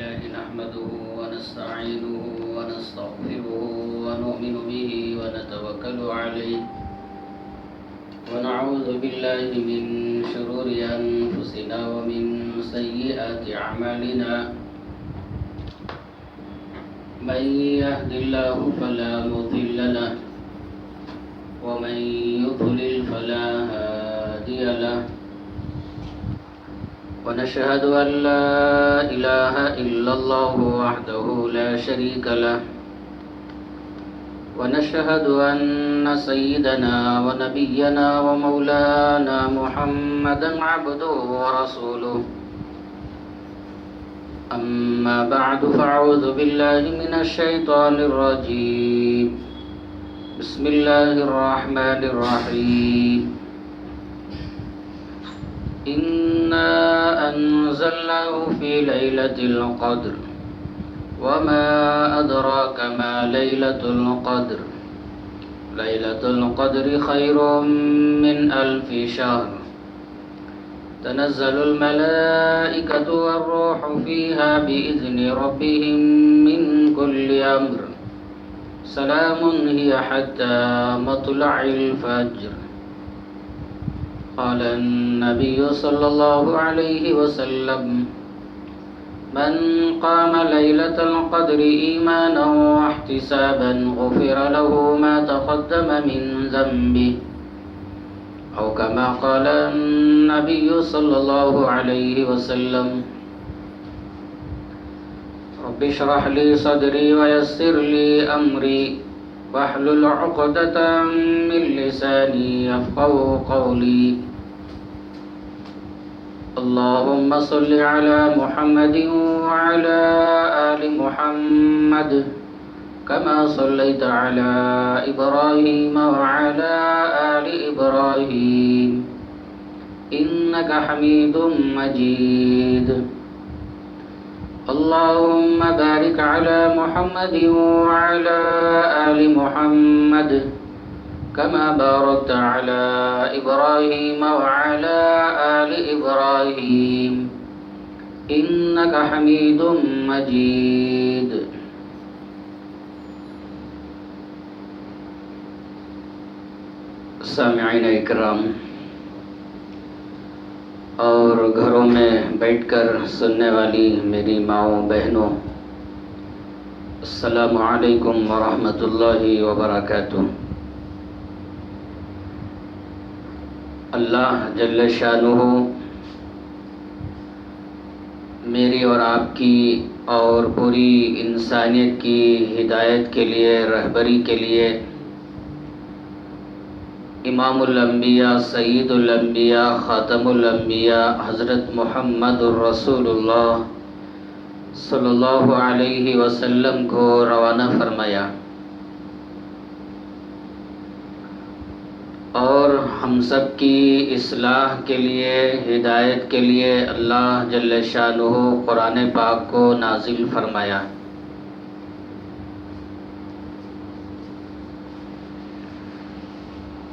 لله نحمده ونستعينه ونستغفره ونؤمن به ونتوكل عليه ونعوذ بالله من شرور أنفسنا ومن سيئات أعمالنا من يهد الله فلا مضل له ومن يضلل فلا هادي له ونشهد أن لا إله إلا الله وحده لا شريك له ونشهد أن سيدنا ونبينا ومولانا محمدا عبده ورسوله أما بعد فأعوذ بالله من الشيطان الرجيم بسم الله الرحمن الرحيم إنا أنزلناه في ليلة القدر وما أدراك ما ليلة القدر ليلة القدر خير من 1000 شهر تنزل الملائكة والروح فيها بإذن ربهم من كل أمر سلام هي حتى مطلع الفجر قال النبي صلى الله عليه وسلم من قام ليلة القدر إيمانا واحتسابا غفر له ما تقدم من ذنبه أو كما قال النبي صلى الله عليه وسلم رب اشرح لي صدري ويسر لي أمري واحلل عقدة من لساني يفقهوا قولي اللهم صل على محمد وعلى آل محمد كما صليت على إبراهيم وعلى آل إبراهيم إنك حميد مجيد اللهم بارك على محمد وعلى آل محمد كما باركت على إبراهيم وعلى آل إبراهيم إنك حميد مجيد سامعین اکرام اور گھروں میں بیٹھ کر سننے والی میری ماؤں بہنوں، السلام علیکم ورحمۃ اللہ وبرکاتہ۔ اللہ جل شانہ میری اور آپ کی اور پوری انسانیت کی ہدایت کے لیے، رہبری کے لیے امام الانبیاء، سید الانبیاء، خاتم الانبیاء حضرت محمد الرسول اللہ صلی اللہ علیہ وسلم کو روانہ فرمایا، اور ہم سب کی اصلاح کے لیے، ہدایت کے لیے اللہ جل شانہ قرآن پاک کو نازل فرمایا۔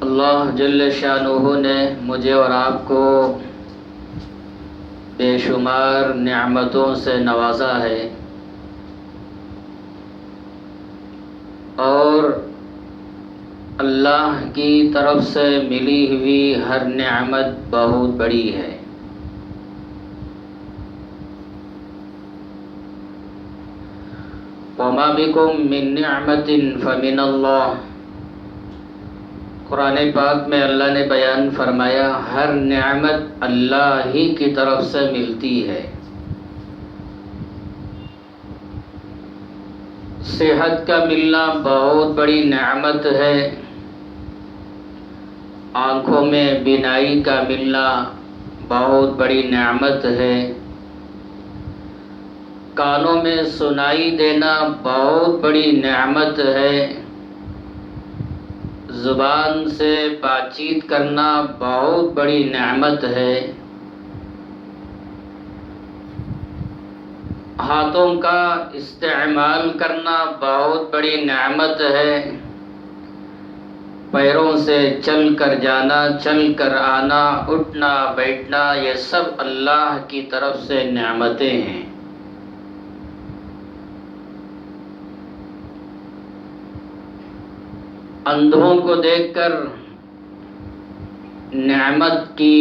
اللہ جل شانہ نے مجھے اور آپ کو بے شمار نعمتوں سے نوازا ہے، اور اللہ کی طرف سے ملی ہوئی ہر نعمت بہت بڑی ہے۔ وَمَا بِكُم مِّن نِّعْمَةٍ فَمِنَ اللَّهِ، قرآن پاک میں اللہ نے بیان فرمایا ہر نعمت اللہ ہی کی طرف سے ملتی ہے۔ صحت کا ملنا بہت بڑی نعمت ہے، آنکھوں میں بینائی کا ملنا بہت بڑی نعمت ہے، کانوں میں سنائی دینا بہت بڑی نعمت ہے، زبان سے بات چیت کرنا بہت بڑی نعمت ہے، ہاتھوں کا استعمال کرنا بہت بڑی نعمت ہے، پیروں سے چل کر جانا، چل کر آنا، اٹھنا بیٹھنا، یہ سب اللہ کی طرف سے نعمتیں ہیں۔ اندھوں کو دیکھ کر نعمت کی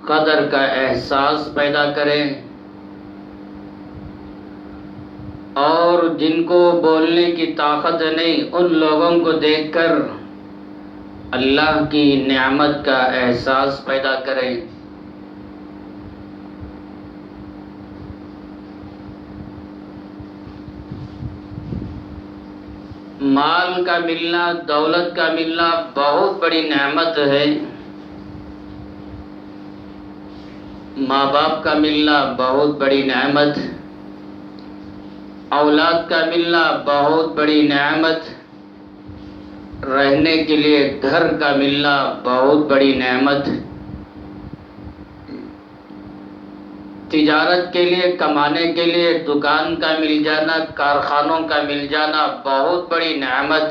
قدر کا احساس پیدا کریں، اور جن کو بولنے کی طاقت نہیں ان لوگوں کو دیکھ کر اللہ کی نعمت کا احساس پیدا کریں۔ مال کا ملنا، دولت کا ملنا بہت بڑی نعمت ہے۔ ماں باپ کا ملنا بہت بڑی نعمت، اولاد کا ملنا بہت بڑی نعمت، رہنے کے لیے گھر کا ملنا بہت بڑی نعمت، تجارت کے لیے، کمانے کے لیے دکان کا مل جانا، کارخانوں کا مل جانا بہت بڑی نعمت۔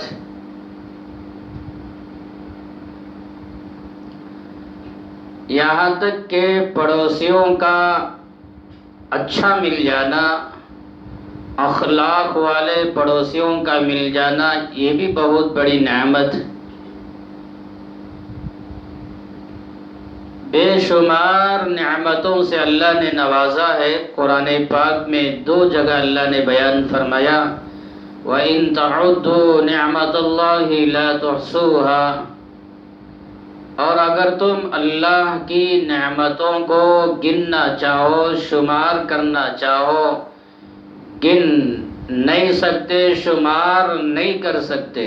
یہاں تک کہ پڑوسیوں کا اچھا مل جانا، اخلاق والے پڑوسیوں کا مل جانا، یہ بھی بہت بڑی نعمت۔ بے شمار نعمتوں سے اللہ نے نوازا ہے۔ قرآن پاک میں 2 جگہ اللہ نے بیان فرمایا وَإِن تَعُدُّوا نِعْمَةَ اللَّهِ لَا تُحْصُوهَا، اور اگر تم اللہ کی نعمتوں کو گننا چاہو، شمار کرنا چاہو، گن نہیں سکتے، شمار نہیں کر سکتے۔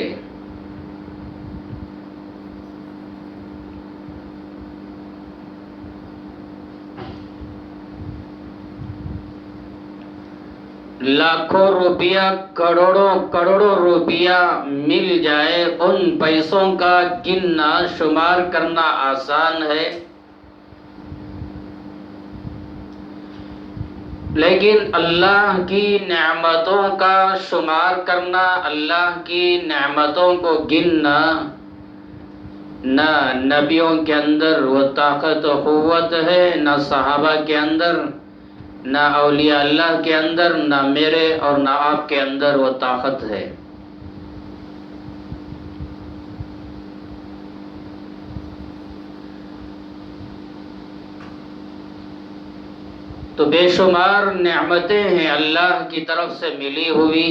لاکھوں روپیہ، کروڑوں روپیہ مل جائے، ان پیسوں کا گننا، شمار کرنا آسان ہے، لیکن اللہ کی نعمتوں کا شمار کرنا، اللہ کی نعمتوں کو گننا، نہ نبیوں کے اندر وہ طاقت و قوت ہے، نہ صحابہ کے اندر، نہ اولیاء اللہ کے اندر، نہ میرے اور نہ آپ کے اندر وہ طاقت ہے۔ تو بے شمار نعمتیں ہیں اللہ کی طرف سے ملی ہوئی،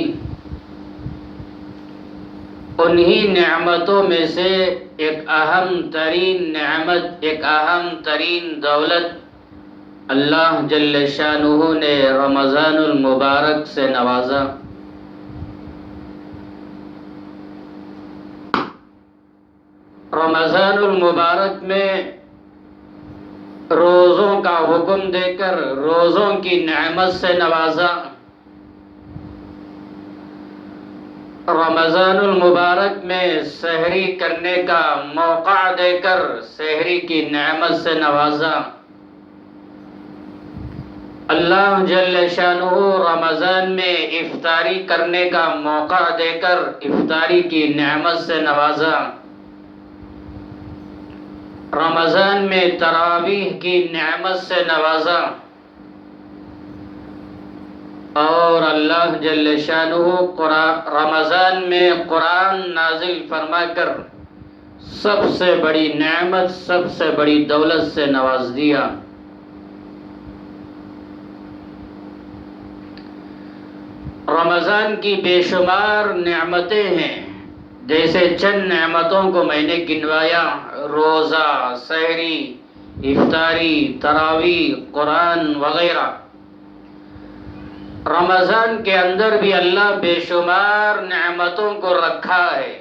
انہی نعمتوں میں سے ایک اہم ترین نعمت، ایک اہم ترین دولت اللہ جل شانہ نے رمضان المبارک سے نوازا۔ رمضان المبارک میں روزوں کا حکم دے کر روزوں کی نعمت سے نوازا۔ رمضان المبارک میں سحری کرنے کا موقع دے کر سحری کی نعمت سے نوازا۔ اللہ جل شانہ رمضان میں افطاری کرنے کا موقع دے کر افطاری کی نعمت سے نوازا۔ رمضان میں تراویح کی نعمت سے نوازا، اور اللہ جل شانہ رمضان میں قرآن نازل فرما کر سب سے بڑی نعمت، سب سے بڑی دولت سے نواز دیا۔ رمضان کی بے شمار نعمتیں ہیں، جیسے چند نعمتوں کو میں نے گنوایا، روزہ، سحری، افطاری، تراویح، قرآن وغیرہ۔ رمضان کے اندر بھی اللہ بے شمار نعمتوں کو رکھا ہے۔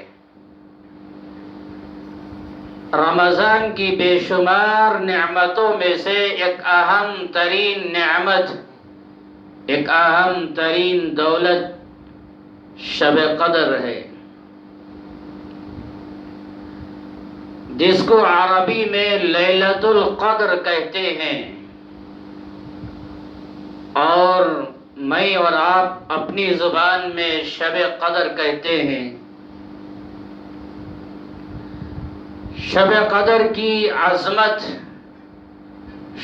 رمضان کی بے شمار نعمتوں میں سے ایک اہم ترین نعمت، ایک اہم ترین دولت شب قدر ہے، جس کو عربی میں لیلۃ القدر کہتے ہیں، اور میں اور آپ اپنی زبان میں شب قدر کہتے ہیں۔ شب قدر کی عظمت،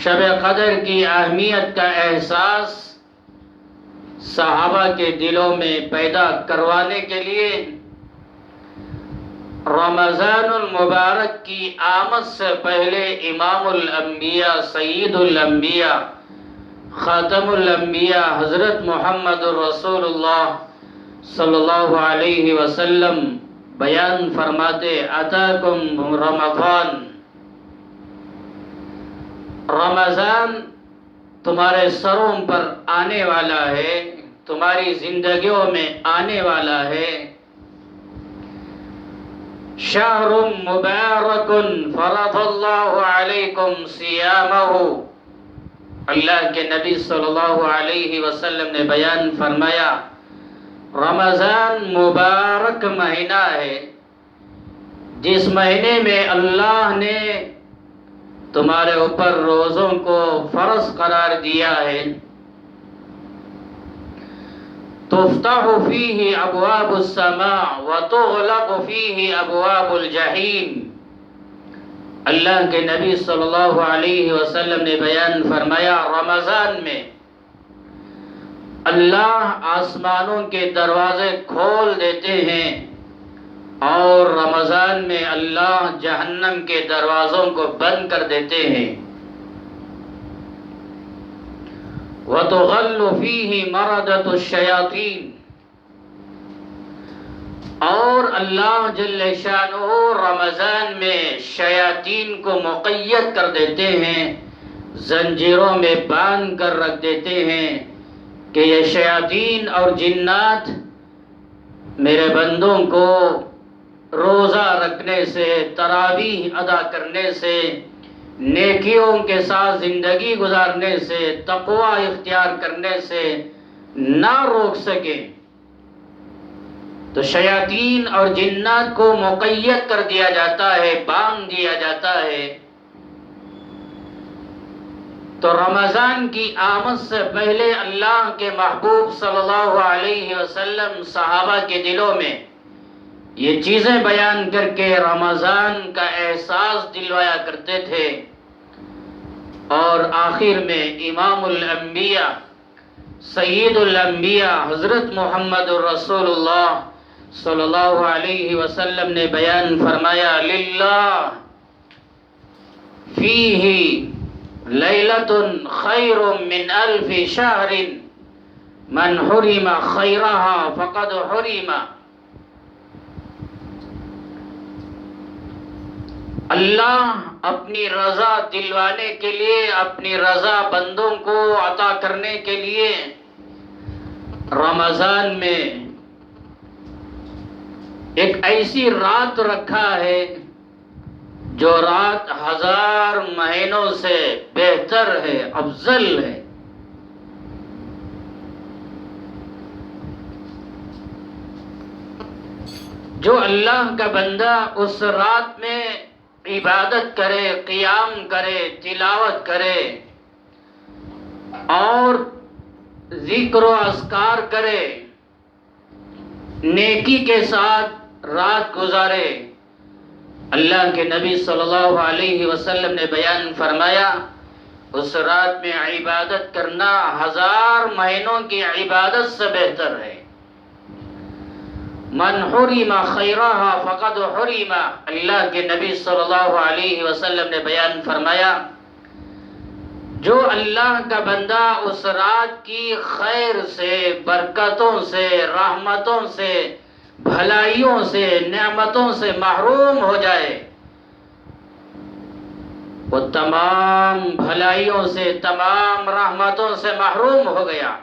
شب قدر کی اہمیت کا احساس صحابہ کے دلوں میں پیدا کروانے کے لیے رمضان المبارک کی آمد سے پہلے امام الانبیاء، سید الانبیاء، خاتم الانبیاء حضرت محمد رسول اللہ صلی اللہ علیہ وسلم بیان فرماتے، اتاکم رمضان، رمضان تمہارے سروں پر آنے والا ہے، تمہاری زندگیوں میں آنے والا ہے۔ شہر مبارک فرض اللہ علیکم صیامہ، اللہ کے نبی صلی اللہ علیہ وسلم نے بیان فرمایا، رمضان مبارک مہینہ ہے جس مہینے میں اللہ نے تمہارے اوپر روزوں کو فرض قرار دیا ہے۔ تفتح فیہ ابواب السماء وتغلق فیہ ابواب الجحیم، اللہ کے نبی صلی اللہ علیہ وسلم نے بیان فرمایا، رمضان میں اللہ آسمانوں کے دروازے کھول دیتے ہیں اور رمضان میں اللہ جہنم کے دروازوں کو بند کر دیتے ہیں۔ وَتُغَلُّ فِيهِ مَرَدَةُ الشَّيَاطِينِ، اور اللہ جل شانہ رمضان میں شیاطین کو مقید کر دیتے ہیں، زنجیروں میں باندھ کر رکھ دیتے ہیں کہ یہ شیاطین اور جنات میرے بندوں کو روزہ رکھنے سے، تراویح ادا کرنے سے، نیکیوں کے ساتھ زندگی گزارنے سے، تقوی اختیار کرنے سے نہ روک سکے۔ تو شیاطین اور جنات کو مقید کر دیا جاتا ہے، باندھ دیا جاتا ہے۔ تو رمضان کی آمد سے پہلے اللہ کے محبوب صلی اللہ علیہ وسلم صحابہ کے دلوں میں یہ چیزیں بیان کر کے رمضان کا احساس دلوایا کرتے تھے، اور آخر میں امام الانبیاء، سید الانبیاء حضرت محمد رسول اللہ صلی اللہ علیہ وسلم نے بیان فرمایا، للہ فیہ لیلۃ خیر من الف شہر من حرم خیرہا فقد حرم، اللہ اپنی رضا دلوانے کے لیے، اپنی رضا بندوں کو عطا کرنے کے لیے رمضان میں ایک ایسی رات رکھا ہے جو رات 1000 مہینوں سے بہتر ہے، افضل ہے۔ جو اللہ کا بندہ اس رات میں عبادت کرے، قیام کرے، تلاوت کرے اور ذکر و اذکار کرے، نیکی کے ساتھ رات گزارے، اللہ کے نبی صلی اللہ علیہ وسلم نے بیان فرمایا، اس رات میں عبادت کرنا 1000 مہینوں کی عبادت سے بہتر ہے۔ من حرم خیرہا فقد حرم، اللہ کے نبی صلی اللہ علیہ وسلم نے بیان فرمایا، جو اللہ کا بندہ اس رات کی خیر سے، برکتوں سے، رحمتوں سے، بھلائیوں سے، نعمتوں سے محروم ہو جائے، وہ تمام بھلائیوں سے، تمام رحمتوں سے محروم ہو گیا۔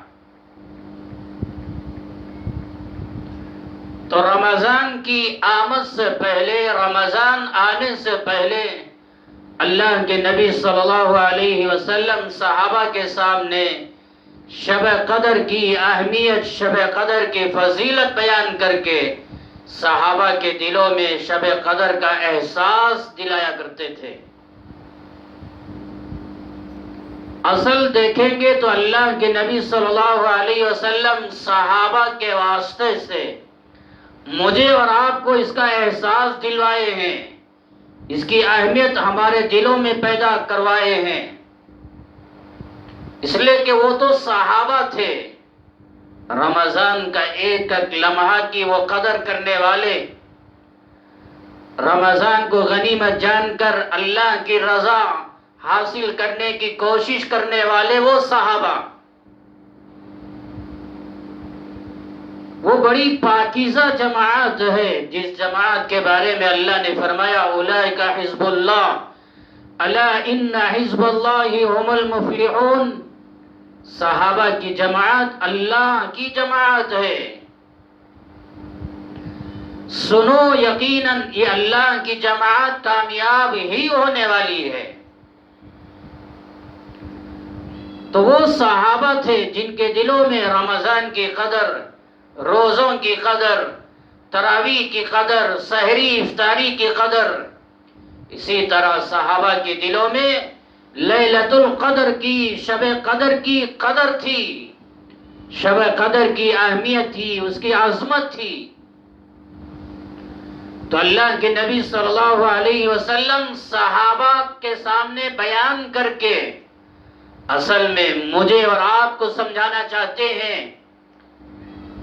تو رمضان کی آمد سے پہلے، رمضان آنے سے پہلے اللہ کے نبی صلی اللہ علیہ وسلم صحابہ کے سامنے شب قدر کی اہمیت، شب قدر کی فضیلت بیان کر کے صحابہ کے دلوں میں شب قدر کا احساس دلایا کرتے تھے۔ اصل دیکھیں گے تو اللہ کے نبی صلی اللہ علیہ وسلم صحابہ کے واسطے سے مجھے اور آپ کو اس کا احساس دلوائے ہیں، اس کی اہمیت ہمارے دلوں میں پیدا کروائے ہیں، اس لیے کہ وہ تو صحابہ تھے، رمضان کا ایک ایک لمحہ کی وہ قدر کرنے والے، رمضان کو غنیمت جان کر اللہ کی رضا حاصل کرنے کی کوشش کرنے والے وہ صحابہ، وہ بڑی پاکیزہ جماعت ہے جس جماعت کے بارے میں اللہ نے فرمایا اولئک حزب اللہ الا ان حزب اللہ هم المفلحون۔ صحابہ کی جماعت اللہ کی جماعت ہے، سنو یقیناً یہ اللہ کی جماعت کامیاب ہی ہونے والی ہے۔ تو وہ صحابہ تھے جن کے دلوں میں رمضان کی قدر، روزوں کی قدر، تراویح کی قدر، سحری افطاری کی قدر، اسی طرح صحابہ کے دلوں میں لیلۃ القدر کی، شب قدر کی قدر تھی، شب قدر کی اہمیت تھی، اس کی عظمت تھی۔ تو اللہ کے نبی صلی اللہ علیہ وسلم صحابہ کے سامنے بیان کر کے اصل میں مجھے اور آپ کو سمجھانا چاہتے ہیں،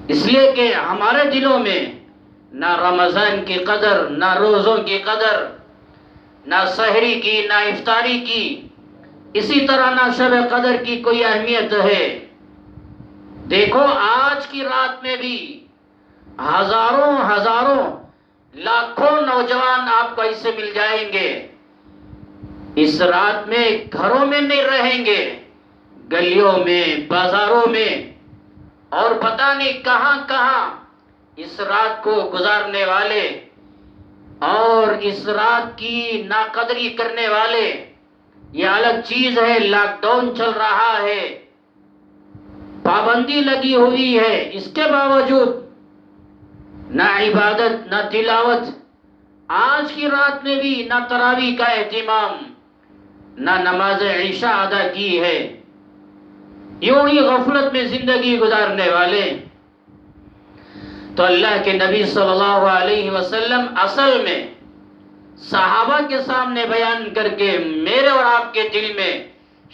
اس لیے کہ ہمارے دلوں میں نہ رمضان کی قدر، نہ روزوں کی قدر، نہ سحری کی، نہ افطاری کی، اسی طرح نہ شب قدر کی کوئی اہمیت ہے۔ دیکھو آج کی رات میں بھی ہزاروں لاکھوں نوجوان آپ کو ایسے مل جائیں گے، اس رات میں گھروں میں نہیں رہیں گے، گلیوں میں، بازاروں میں، اور پتہ نہیں کہاں کہاں اس رات کو گزارنے والے اور اس رات کی ناقدری کرنے والے۔ یہ الگ چیز ہے، لاک ڈاؤن چل رہا ہے، پابندی لگی ہوئی ہے، اس کے باوجود نہ عبادت نہ تلاوت، آج کی رات میں بھی نہ تراویح کا اہتمام، نہ نماز عشاء ادا کی ہے، یوں ہی غفلت میں زندگی گزارنے والے۔ تو اللہ کے نبی صلی اللہ علیہ وسلم اصل میں صحابہ کے سامنے بیان کر کے میرے اور آپ کے دل میں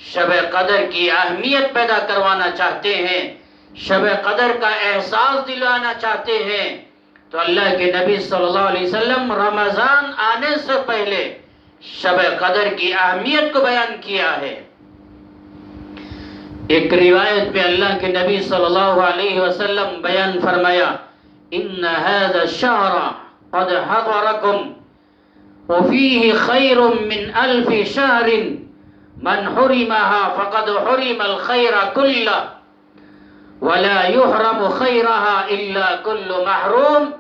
شب قدر کی اہمیت پیدا کروانا چاہتے ہیں، شب قدر کا احساس دلانا چاہتے ہیں۔ تو اللہ کے نبی صلی اللہ علیہ وسلم رمضان آنے سے پہلے شب قدر کی اہمیت کو بیان کیا ہے۔ ایک روایت میں اللہ کے نبی صلی اللہ علیہ وسلم بیان فرمایا ان هذا الشهر قد حضركم وفيه خير من 1000 شهر من حرمها فقد حرم الخير كله ولا يحرم خيرها الا كل محروم۔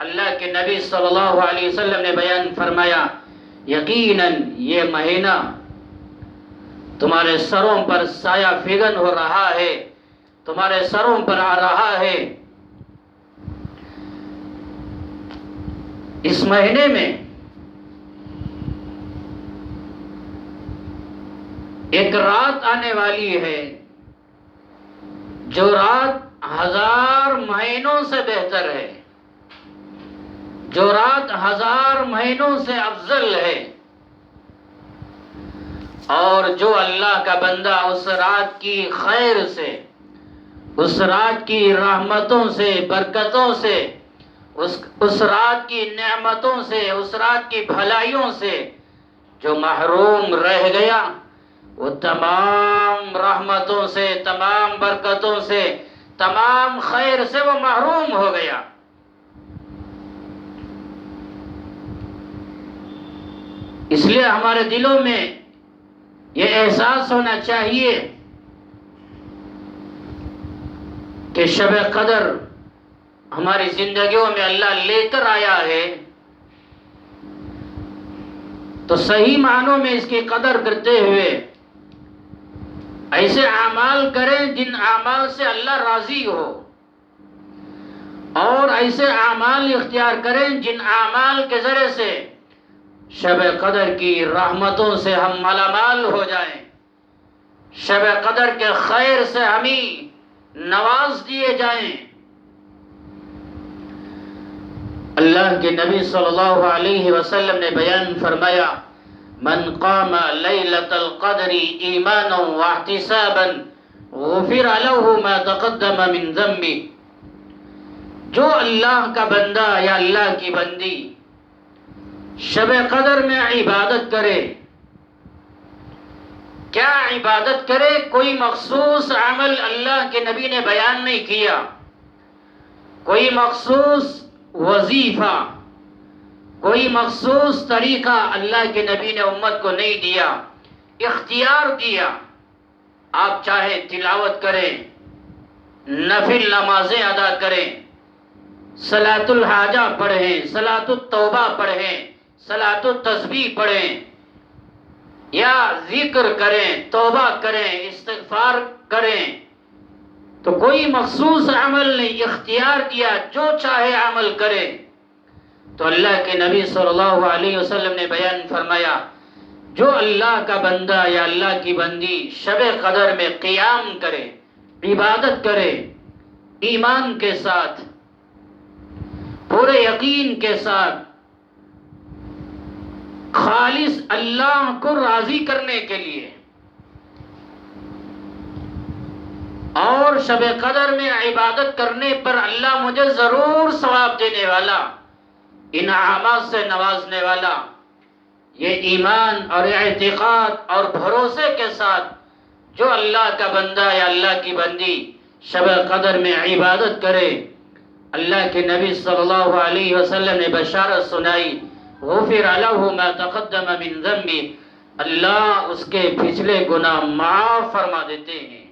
اللہ کے نبی صلی اللہ علیہ وسلم نے بیان فرمایا یقیناً یہ مہینہ تمہارے سروں پر سایہ فگن ہو رہا ہے، تمہارے سروں پر آ رہا ہے۔ اس مہینے میں ایک رات آنے والی ہے جو رات 1000 مہینوں سے بہتر ہے، جو رات 1000 مہینوں سے افضل ہے، اور جو اللہ کا بندہ اس رات کی خیر سے، اس رات کی رحمتوں سے، برکتوں سے، اس رات کی نعمتوں سے، اس رات کی بھلائیوں سے جو محروم رہ گیا، وہ تمام رحمتوں سے، تمام برکتوں سے، تمام خیر سے وہ محروم ہو گیا۔ اس لیے ہمارے دلوں میں یہ احساس ہونا چاہیے کہ شب قدر ہماری زندگیوں میں اللہ لے کر آیا ہے تو صحیح معنوں میں اس کی قدر کرتے ہوئے ایسے اعمال کریں جن اعمال سے اللہ راضی ہو، اور ایسے اعمال اختیار کریں جن اعمال کے ذریعے سے شب قدر کی رحمتوں سے ہم مالا مال ہو جائیں، شب قدر کے خیر سے ہمیں نواز دیے جائیں۔ اللہ کے نبی صلی اللہ علیہ وسلم نے بیان فرمایا من قام لیلۃ القدر ایمانا واحتسابا غفر له ما تقدم من ذنبه۔ جو اللہ کا بندہ یا اللہ کی بندی شب قدر میں عبادت کرے. کیا عبادت کرے؟ کوئی مخصوص عمل اللہ کے نبی نے بیان نہیں کیا، کوئی مخصوص وظیفہ، کوئی مخصوص طریقہ اللہ کے نبی نے امت کو نہیں دیا، اختیار دیا. آپ چاہے تلاوت کریں، نفل نمازیں ادا کریں، صلاۃ الحاجہ پڑھیں، صلاۃ التوبہ پڑھیں، صلاۃ التسبیح پڑھیں، یا ذکر کریں، توبہ کریں، استغفار کریں. تو کوئی مخصوص عمل نہیں، اختیار دیا، جو چاہے عمل کرے. تو اللہ کے نبی صلی اللہ علیہ وسلم نے بیان فرمایا، جو اللہ کا بندہ یا اللہ کی بندی شب قدر میں قیام کرے، عبادت کرے، ایمان کے ساتھ، پورے یقین کے ساتھ، خالص اللہ کو راضی کرنے کے لیے، اور شب قدر میں عبادت کرنے پر اللہ مجھے ضرور ثواب دینے والا، انعامات سے نوازنے والا، یہ ایمان اور اعتقاد اور بھروسے کے ساتھ جو اللہ کا بندہ یا اللہ کی بندی شب قدر میں عبادت کرے، اللہ کے نبی صلی اللہ علیہ وسلم نے بشارت سنائی، غفر لہ ما تقدم من ذنبہ، اللہ اس کے پچھلے گناہ معاف فرما دیتے ہیں.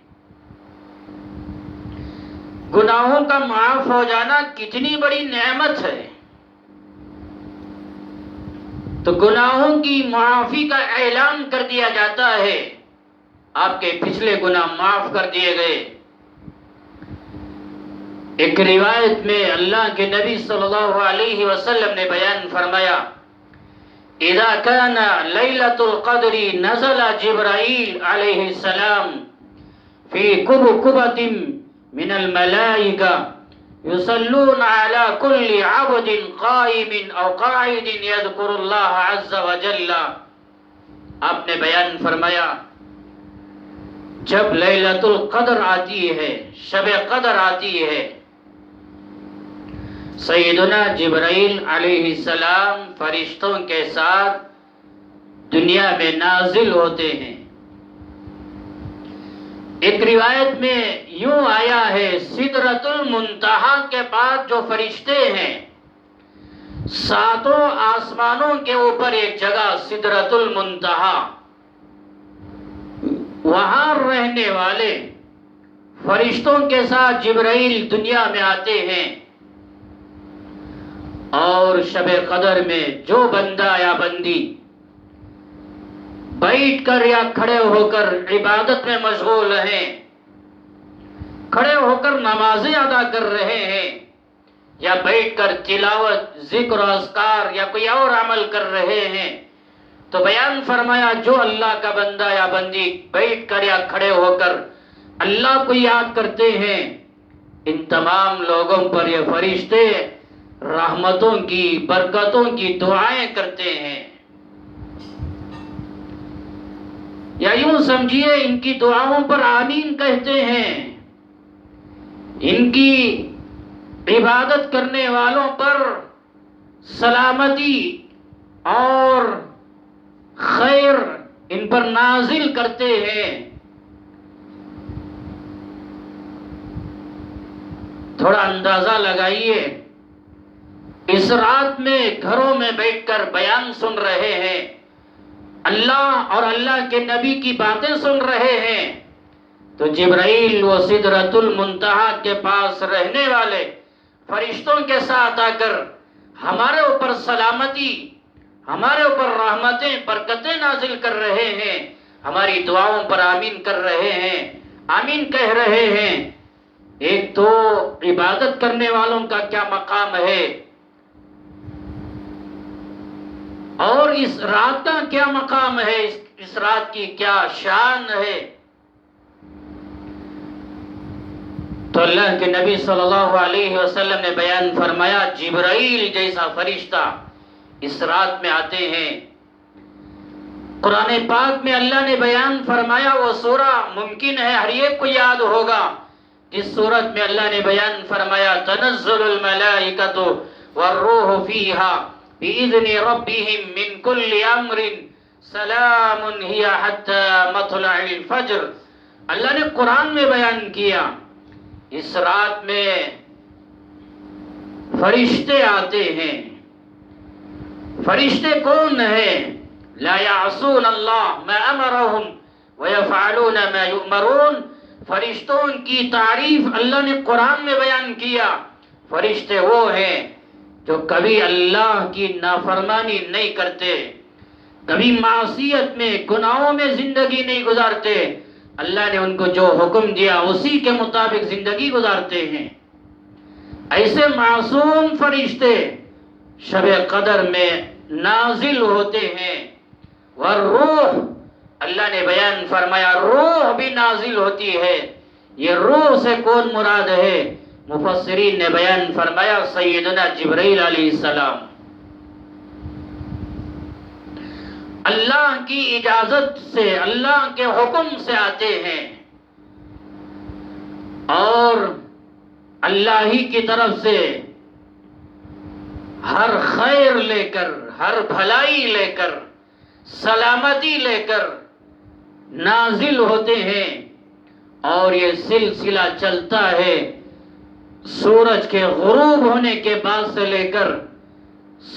گناہوں کا معاف ہو جانا کتنی بڑی نعمت ہے. تو گناہوں کی معافی کا اعلان کر دیا جاتا ہے، آپ کے پچھلے گناہ معاف کر دیے گئے. ایک روایت میں اللہ کے نبی صلی اللہ علیہ وسلم نے بیان فرمایا، اذا كان ليلة القدر نزل جبرائیل علیہ السلام في كبكبة من الملائكة يصلون على كل عبد قائم او قاعد يذكر الله عز وجل. آپ نے بیان فرمایا، جب لیلۃ القدر آتی ہے، شب قدر آتی ہے، سیدنا جبرائیل علیہ السلام فرشتوں کے ساتھ دنیا میں نازل ہوتے ہیں. ایک روایت میں یوں آیا ہے، سدرۃ المنتہا کے بعد جو فرشتے ہیں، ساتوں آسمانوں کے اوپر ایک جگہ سدرۃ المنتہا، وہاں رہنے والے فرشتوں کے ساتھ جبرائیل دنیا میں آتے ہیں، اور شب قدر میں جو بندہ یا بندی بیٹھ کر یا کھڑے ہو کر عبادت میں مشغول ہیں، کھڑے ہو کر نمازیں ادا کر رہے ہیں، یا بیٹھ کر تلاوت، ذکر و اذکار یا کوئی اور عمل کر رہے ہیں، تو بیان فرمایا جو اللہ کا بندہ یا بندی بیٹھ کر یا کھڑے ہو کر اللہ کو یاد کرتے ہیں، ان تمام لوگوں پر یہ فرشتے رحمتوں کی، برکتوں کی دعائیں کرتے ہیں. یا یوں سمجھیے ان کی دعاؤں پر آمین کہتے ہیں، ان کی عبادت کرنے والوں پر سلامتی اور خیر ان پر نازل کرتے ہیں. تھوڑا اندازہ لگائیے، اس رات میں گھروں میں بیٹھ کر بیان سن رہے ہیں، اللہ اور اللہ کے نبی کی باتیں سن رہے ہیں، تو جبرائیل و سدرۃ المنتہا کے پاس رہنے والے فرشتوں کے ساتھ آ کر ہمارے اوپر سلامتی، ہمارے اوپر رحمتیں، برکتیں نازل کر رہے ہیں، ہماری دعاؤں پر آمین کر رہے ہیں، آمین کہہ رہے ہیں. ایک تو عبادت کرنے والوں کا کیا مقام ہے، اور اس رات کا کیا مقام ہے، اس رات کی کیا شان ہے. تو اللہ کے نبی صلی اللہ علیہ وسلم نے بیان فرمایا، جبرائیل جیسا فرشتہ اس رات میں آتے ہیں. قرآن پاک میں اللہ نے بیان فرمایا، وہ سورہ ممکن ہے ہر ایک کو یاد ہوگا، جس سورت میں اللہ نے بیان فرمایا، تنزل الملائکۃ والروح فیہا بِإِذْنِ رَبِّهِمْ مِنْ كُلِّ أَمْرٍ سَلَامٌ هِيَ حَتَّى مَطْلَعِ الْفَجْرِ۔ اللہ نے قرآن میں بیان کیا اس رات میں فرشتے آتے ہیں۔ فرشتے کون ہیں؟ لا يعصون اللہ ما امرهم ويفعلون ما يؤمرون۔ فرشتوں کی تعریف اللہ نے قرآن میں بیان کیا۔ فرشتے وہ ہیں جو کبھی اللہ کی نافرمانی نہیں کرتے، کبھی معصیت میں گناہوں میں زندگی نہیں گزارتے، اللہ نے ان کو جو حکم دیا اسی کے مطابق زندگی گزارتے ہیں۔ ایسے معصوم فرشتے شب قدر میں نازل ہوتے ہیں۔ والروح، اللہ نے بیان فرمایا روح بھی نازل ہوتی ہے۔ یہ روح سے کون مراد ہے؟ مفسرین نے بیان فرمایا سیدنا جبرائیل علیہ السلام۔ اللہ کی اجازت سے، اللہ کے حکم سے آتے ہیں اور اللہ ہی کی طرف سے ہر خیر لے کر، ہر بھلائی لے کر، سلامتی لے کر نازل ہوتے ہیں، اور یہ سلسلہ چلتا ہے سورج کے غروب ہونے کے بعد سے لے کر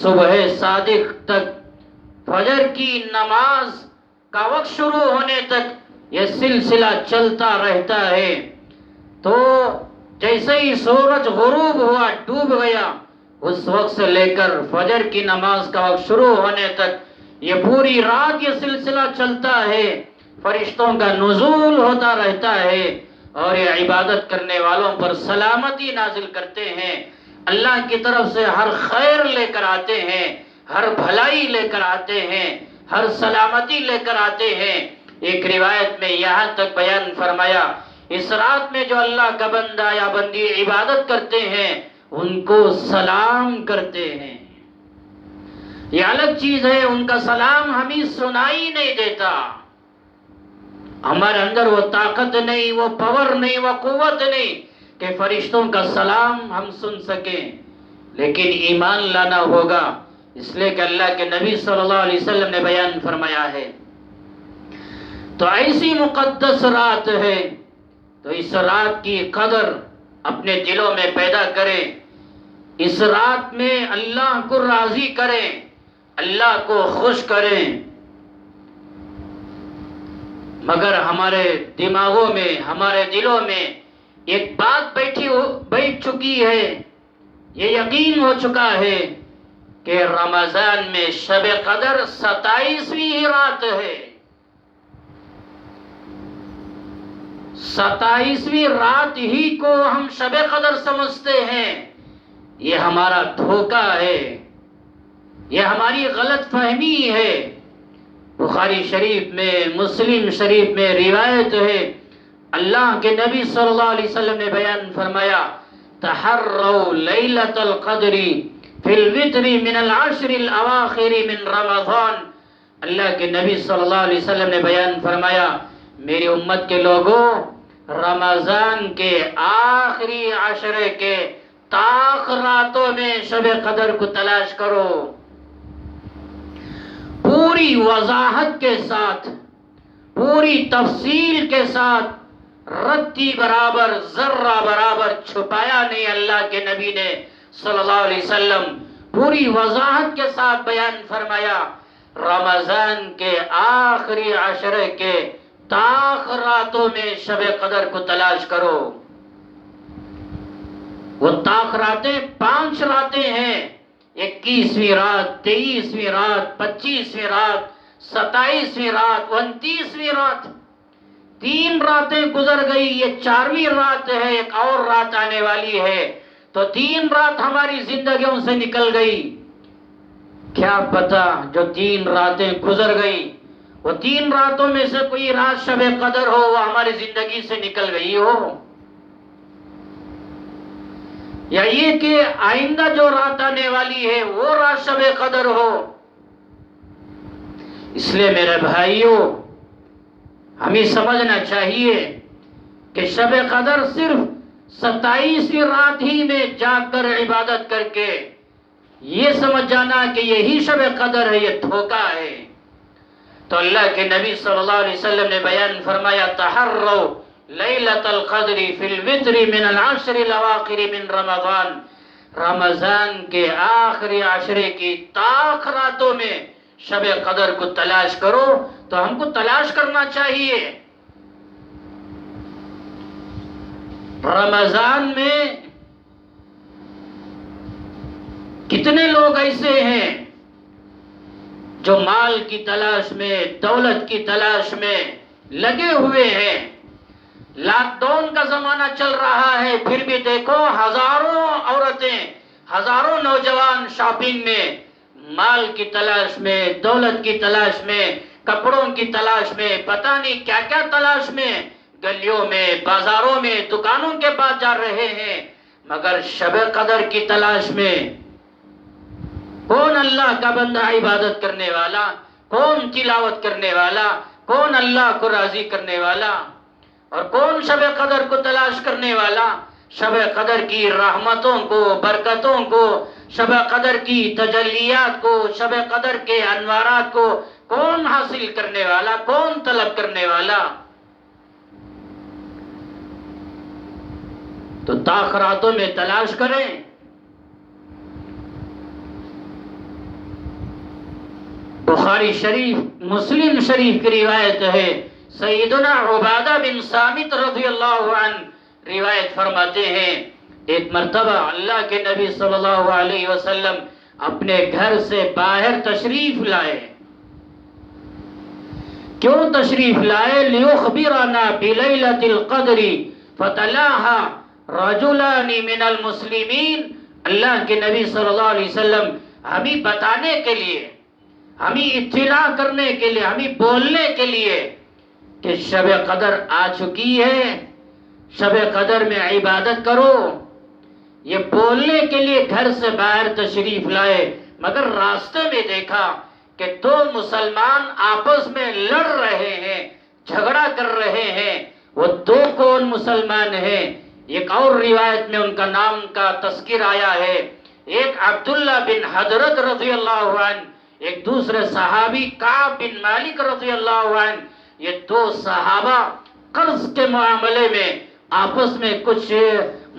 صبح صادق تک، فجر کی نماز کا وقت شروع ہونے تک یہ سلسلہ چلتا رہتا ہے۔ تو جیسے ہی سورج غروب ہوا، ڈوب گیا، اس وقت سے لے کر فجر کی نماز کا وقت شروع ہونے تک یہ پوری رات یہ سلسلہ چلتا ہے۔ فرشتوں کا نزول ہوتا رہتا ہے اور یہ عبادت کرنے والوں پر سلامتی نازل کرتے ہیں، اللہ کی طرف سے ہر خیر لے کر آتے ہیں، ہر بھلائی لے کر آتے ہیں، ہر سلامتی لے کر آتے ہیں۔ ایک روایت میں یہاں تک بیان فرمایا اس رات میں جو اللہ کا بندہ یا بندی عبادت کرتے ہیں ان کو سلام کرتے ہیں۔ یہ الگ چیز ہے، ان کا سلام ہمیں سنائی نہیں دیتا، ہمارے اندر وہ طاقت نہیں، وہ پاور نہیں، وہ قوت نہیں کہ فرشتوں کا سلام ہم سن سکیں، لیکن ایمان لانا ہوگا، اس لیے کہ اللہ کے نبی صلی اللہ علیہ وسلم نے بیان فرمایا ہے۔ تو ایسی مقدس رات ہے، تو اس رات کی قدر اپنے دلوں میں پیدا کریں، اس رات میں اللہ کو راضی کریں، اللہ کو خوش کریں۔ مگر ہمارے دماغوں میں، ہمارے دلوں میں ایک بات بیٹھ چکی ہے، یہ یقین ہو چکا ہے کہ رمضان میں شب قدر 27ویں رات ہے۔ 27ویں رات ہی کو ہم شب قدر سمجھتے ہیں، یہ ہمارا دھوکہ ہے، یہ ہماری غلط فہمی ہے۔ بخاری شریف میں، مسلم شریف میں روایت ہے، اللہ کے نبی صلی اللہ علیہ وسلم نے بیان فرمایا تحروا لیلۃ القدر فی الوتر من العشر الاواخر من رمضان۔ اللہ کے نبی صلی اللہ علیہ وسلم نے بیان فرمایا میری امت کے لوگوں، رمضان کے آخری عشرے کے طاق راتوں میں شب قدر کو تلاش کرو، پوری وضاحت کے ساتھ، پوری تفصیل کے ساتھ، رتی برابر، ذرہ برابر چھپایا نہیں اللہ کے نبی نے صلی اللہ علیہ وسلم، پوری وضاحت کے ساتھ بیان فرمایا رمضان کے آخری عشرے کے طاق راتوں میں شب قدر کو تلاش کرو۔ وہ طاق راتیں 5 راتیں ہیں، 21ویں رات، 23ویں رات، 25ویں رات، 27ویں رات، 29ویں رات۔ 3 راتیں گزر گئی، یہ 4ویں رات ہے، ایک اور رات آنے والی ہے، تو 3 رات ہماری زندگیوں سے نکل گئی۔ کیا پتا جو 3 راتیں گزر گئی وہ 3 راتوں میں سے کوئی رات شب قدر ہو، وہ ہماری زندگی سے نکل گئی ہو، یا یہ کہ آئندہ جو رات آنے والی ہے وہ رات شب قدر ہو۔ اس لیے میرے بھائیوں، ہمیں سمجھنا چاہیے کہ شب قدر صرف 27ویں رات ہی میں جاگ کر عبادت کر کے یہ سمجھ جانا کہ یہی شب قدر ہے، یہ دھوکہ ہے۔ تو اللہ کے نبی صلی اللہ علیہ وسلم نے بیان فرمایا تحروا لیلۃ القدر فی الوتر من العشر الاواخر من رمضان، رمضان کے آخری عشرے کی طاق راتوں میں شب قدر کو تلاش کرو۔ تو ہم کو تلاش کرنا چاہیے۔ رمضان میں کتنے لوگ ایسے ہیں جو مال کی تلاش میں، دولت کی تلاش میں لگے ہوئے ہیں۔ لاک ڈاؤن کا زمانہ چل رہا ہے، پھر بھی دیکھو ہزاروں عورتیں، ہزاروں نوجوان شاپنگ میں، مال کی تلاش میں، دولت کی تلاش میں، کپڑوں کی تلاش میں، پتہ نہیں کیا کیا تلاش میں، گلیوں میں، بازاروں میں، دکانوں کے پاس جا رہے ہیں، مگر شب قدر کی تلاش میں کون اللہ کا بندہ عبادت کرنے والا، کون تلاوت کرنے والا، کون اللہ کو راضی کرنے والا، اور کون شب قدر کو تلاش کرنے والا، شب قدر کی رحمتوں کو، برکتوں کو، شب قدر کی تجلیات کو، شب قدر کے انوارات کو کون حاصل کرنے والا، کون طلب کرنے والا؟ تو تاخراتوں میں تلاش کریں۔ بخاری شریف، مسلم شریف کی روایت ہے، سیدنا عبادہ بن صامت رضی اللہ عنہ روایت فرماتے ہیں، ایک مرتبہ اللہ کے نبی صلی اللہ علیہ وسلم اپنے گھر سے باہر تشریف لائے۔ کیوں تشریف لائے؟ لیخبرنا بلیلۃ القدر فتلاها رجلان من المسلمین، اللہ کے نبی صلی اللہ علیہ وسلم ہمیں بتانے کے لیے، ہمیں اطلاع کرنے کے لیے، ہمیں بولنے کے لیے کہ شب قدر آ چکی ہے، شب قدر میں عبادت کرو، یہ بولنے کے لیے گھر سے باہر تشریف لائے، مگر راستے میں دیکھا کہ دو مسلمان آپس میں لڑ رہے ہیں، جھگڑا کر رہے ہیں۔ وہ دو کون مسلمان ہیں؟ ایک اور روایت میں ان کا نام کا تذکر آیا ہے، ایک عبداللہ بن حضرت رضی اللہ عنہ، ایک دوسرے صحابی کعب بن مالک رضی اللہ عنہ۔ یہ دو صحابہ قرض کے معاملے میں آپس میں کچھ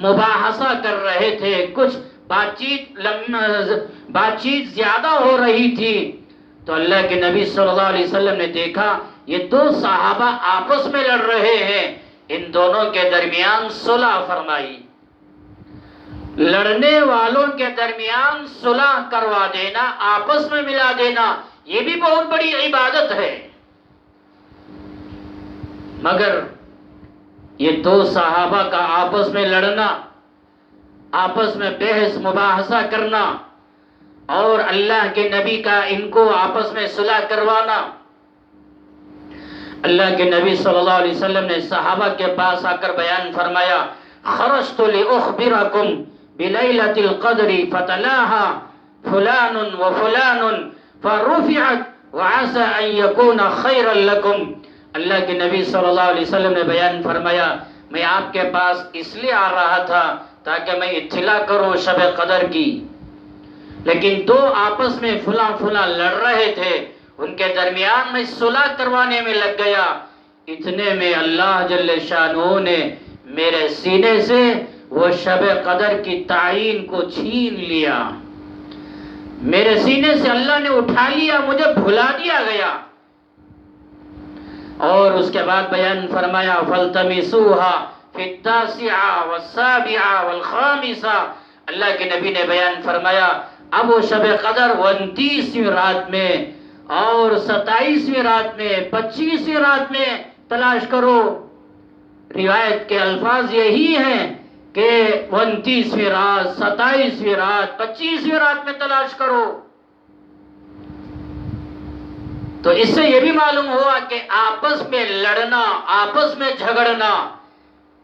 مباحثہ کر رہے تھے، کچھ بات چیت زیادہ ہو رہی تھی۔ تو اللہ کے نبی صلی اللہ علیہ وسلم نے دیکھا یہ دو صحابہ آپس میں لڑ رہے ہیں، ان دونوں کے درمیان صلح فرمائی۔ لڑنے والوں کے درمیان صلح کروا دینا، آپس میں ملا دینا، یہ بھی بہت بڑی عبادت ہے۔ مگر یہ دو صحابہ کا آپس میں لڑنا، آپس میں بحث مباحثہ کرنا، اور اللہ کے نبی کا ان کو آپس میں صلح کروانا، اللہ کے نبی صلی اللہ علیہ وسلم نے صحابہ کے پاس آ کر بیان فرمایا، خرجت لأخبرکم بلیلۃ القدر فتلاها فلان وفلان فرفعت وعسى ان يكون خيرا لكم۔ اللہ کے نبی صلی اللہ علیہ وسلم نے بیان فرمایا، میں آپ کے پاس اس لیے آ رہا تھا تاکہ میں اطلاع کروں شب قدر کی، لیکن دو آپس میں فلاں فلاں لڑ رہے تھے، ان کے درمیان میں صلح کروانے میں لگ گیا۔ اتنے میں اللہ جل شانہ نے میرے سینے سے وہ شب قدر کی تعین کو چھین لیا، میرے سینے سے اللہ نے اٹھا لیا، مجھے بھلا دیا گیا۔ اور اس کے بعد بیان فرمایا، فَالْتَمِسُوهَا فِي التَّاسِعَةِ وَالسَّابِعَةِ وَالْخَامِسَةِ۔ اللہ کے نبی نے بیان فرمایا اب وہ شب قدر 29ویں رات میں اور 27ویں رات میں، 25ویں رات میں تلاش کرو۔ روایت کے الفاظ یہی ہیں کہ 29ویں رات، 27ویں رات، 25ویں رات میں تلاش کرو۔ تو اس سے یہ بھی معلوم ہوا کہ آپس میں لڑنا، آپس میں جھگڑنا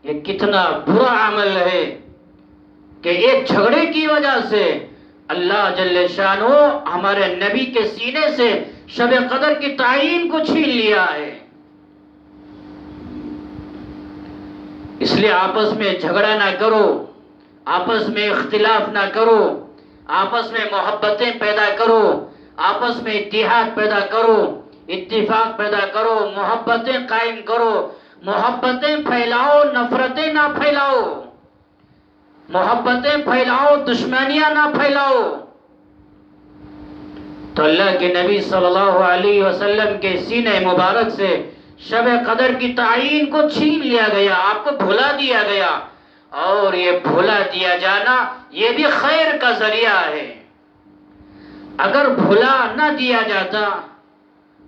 یہ کتنا برا عمل ہے، کہ ایک جھگڑے کی وجہ سے اللہ جل شانہ ہمارے نبی کے سینے سے شب قدر کی تعین کو چھین لیا ہے۔ اس لیے آپس میں جھگڑا نہ کرو، آپس میں اختلاف نہ کرو، آپس میں محبتیں پیدا کرو، آپس میں اتحاد پیدا کرو، اتفاق پیدا کرو، محبتیں قائم کرو، محبتیں پھیلاؤ، نفرتیں نہ پھیلاؤ، محبتیں پھیلاؤ، دشمنیاں نہ پھیلاؤ۔ تو اللہ کے نبی صلی اللہ علیہ وسلم کے سینے مبارک سے شب قدر کی تعین کو چھین لیا گیا، آپ کو بھلا دیا گیا، اور یہ بھلا دیا جانا یہ بھی خیر کا ذریعہ ہے۔ اگر بھلا نہ دیا جاتا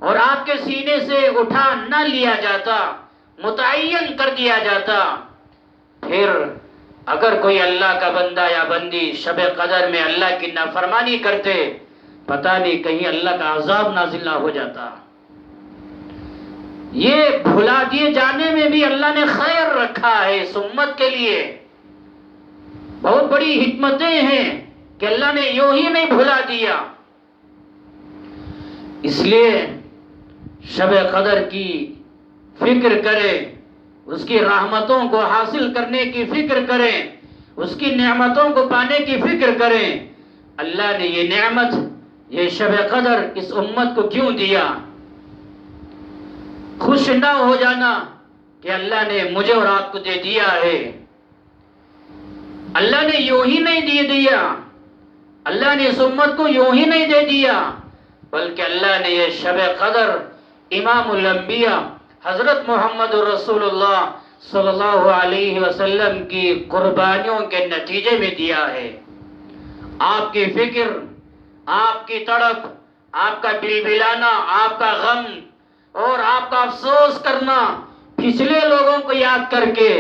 اور آپ کے سینے سے اٹھا نہ لیا جاتا، متعین کر دیا جاتا، پھر اگر کوئی اللہ کا بندہ یا بندی شب قدر میں اللہ کی نافرمانی کرتے، پتہ نہیں کہیں اللہ کا عذاب نازل نہ ہو جاتا۔ یہ بھلا دیے جانے میں بھی اللہ نے خیر رکھا ہے اس امت کے لیے، بہت بڑی حکمتیں ہیں کہ اللہ نے یوں ہی نہیں بھلا دیا۔ اس لیے شب قدر کی فکر کریں، اس کی رحمتوں کو حاصل کرنے کی فکر کریں، اس کی نعمتوں کو پانے کی فکر کریں۔ اللہ نے یہ نعمت، یہ شب قدر اس امت کو کیوں دیا؟ خوش نہ ہو جانا کہ اللہ نے مجھے اور آپ کو دے دیا ہے۔ اللہ نے یوں ہی نہیں دے دیا، اللہ نے اس امت کو یوں ہی نہیں دے دیا، بلکہ اللہ نے یہ شب قدر امام الانبیاء حضرت محمد رسول اللہ صلی اللہ علیہ وسلم کی قربانیوں کے نتیجے میں دیا ہے۔ آپ کی فکر، آپ کی تڑپ، آپ کا بلبلانا، آپ کا غم اور آپ کا افسوس کرنا پچھلے لوگوں کو یاد کر کے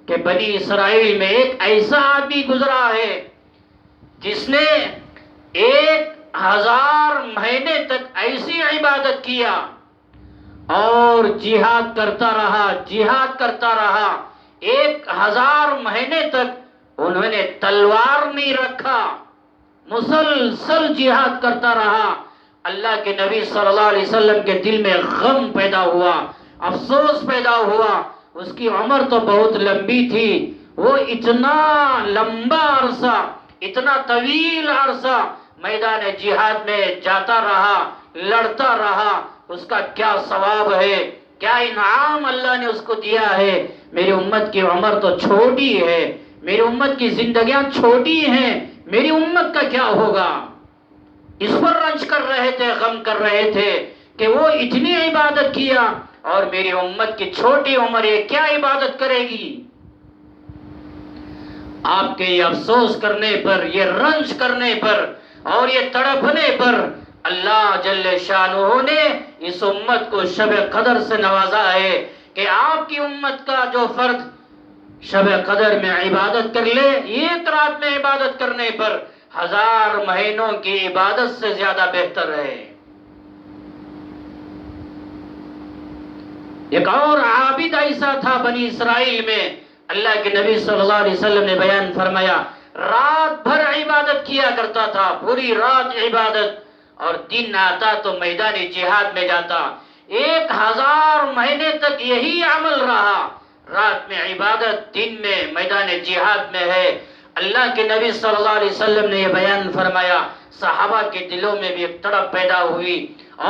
کہ بنی اسرائیل میں ایک ایسا آدمی گزرا ہے جس نے 1000 مہینے تک ایسی عبادت کیا اور جہاد کرتا رہا، جہاد کرتا رہا، 1000 مہینے تک انہوں نے تلوار نہیں رکھا، مسلسل جہاد کرتا رہا۔ اللہ کے نبی صلی اللہ علیہ وسلم کے دل میں غم پیدا ہوا، افسوس پیدا ہوا۔ اس کی عمر تو بہت لمبی تھی، وہ اتنا لمبا عرصہ، اتنا طویل عرصہ میدان جہاد میں جاتا رہا، لڑتا رہا، اس کا کیا ثواب ہے، کیا انعام اللہ نے اس کو دیا ہے؟ میری امت کی عمر تو چھوٹی ہے، میری امت کی زندگیاں چھوٹی ہیں، میری امت کا کیا ہوگا؟ اس پر رنج کر رہے تھے، غم کر رہے تھے کہ وہ اتنی عبادت کیا اور میری امت کی چھوٹی عمر یہ کیا عبادت کرے گی؟ آپ کے یہ افسوس کرنے پر، یہ رنج کرنے پر اور یہ تڑپنے پر اللہ جل شانہ نے اس امت کو شب قدر سے نوازا ہے کہ آپ کی امت کا جو فرد شب قدر میں عبادت کر لے، ایک رات میں عبادت کرنے پر 1000 مہینوں کی عبادت سے زیادہ بہتر ہے۔ ایک اور عابد ایسا تھا بنی اسرائیل میں، اللہ کے نبی صلی اللہ علیہ وسلم نے بیان فرمایا، رات بھر عبادت کیا کرتا تھا، پوری رات عبادت، اور دن آتا تو میدان جہاد میں جاتا۔ 1000 مہینے تک یہی عمل رہا، رات میں عبادت، دن میں میدان جہاد میں ہے۔ اللہ کے نبی صلی اللہ علیہ وسلم نے یہ بیان فرمایا، صحابہ کے دلوں میں بھی ایک تڑپ پیدا ہوئی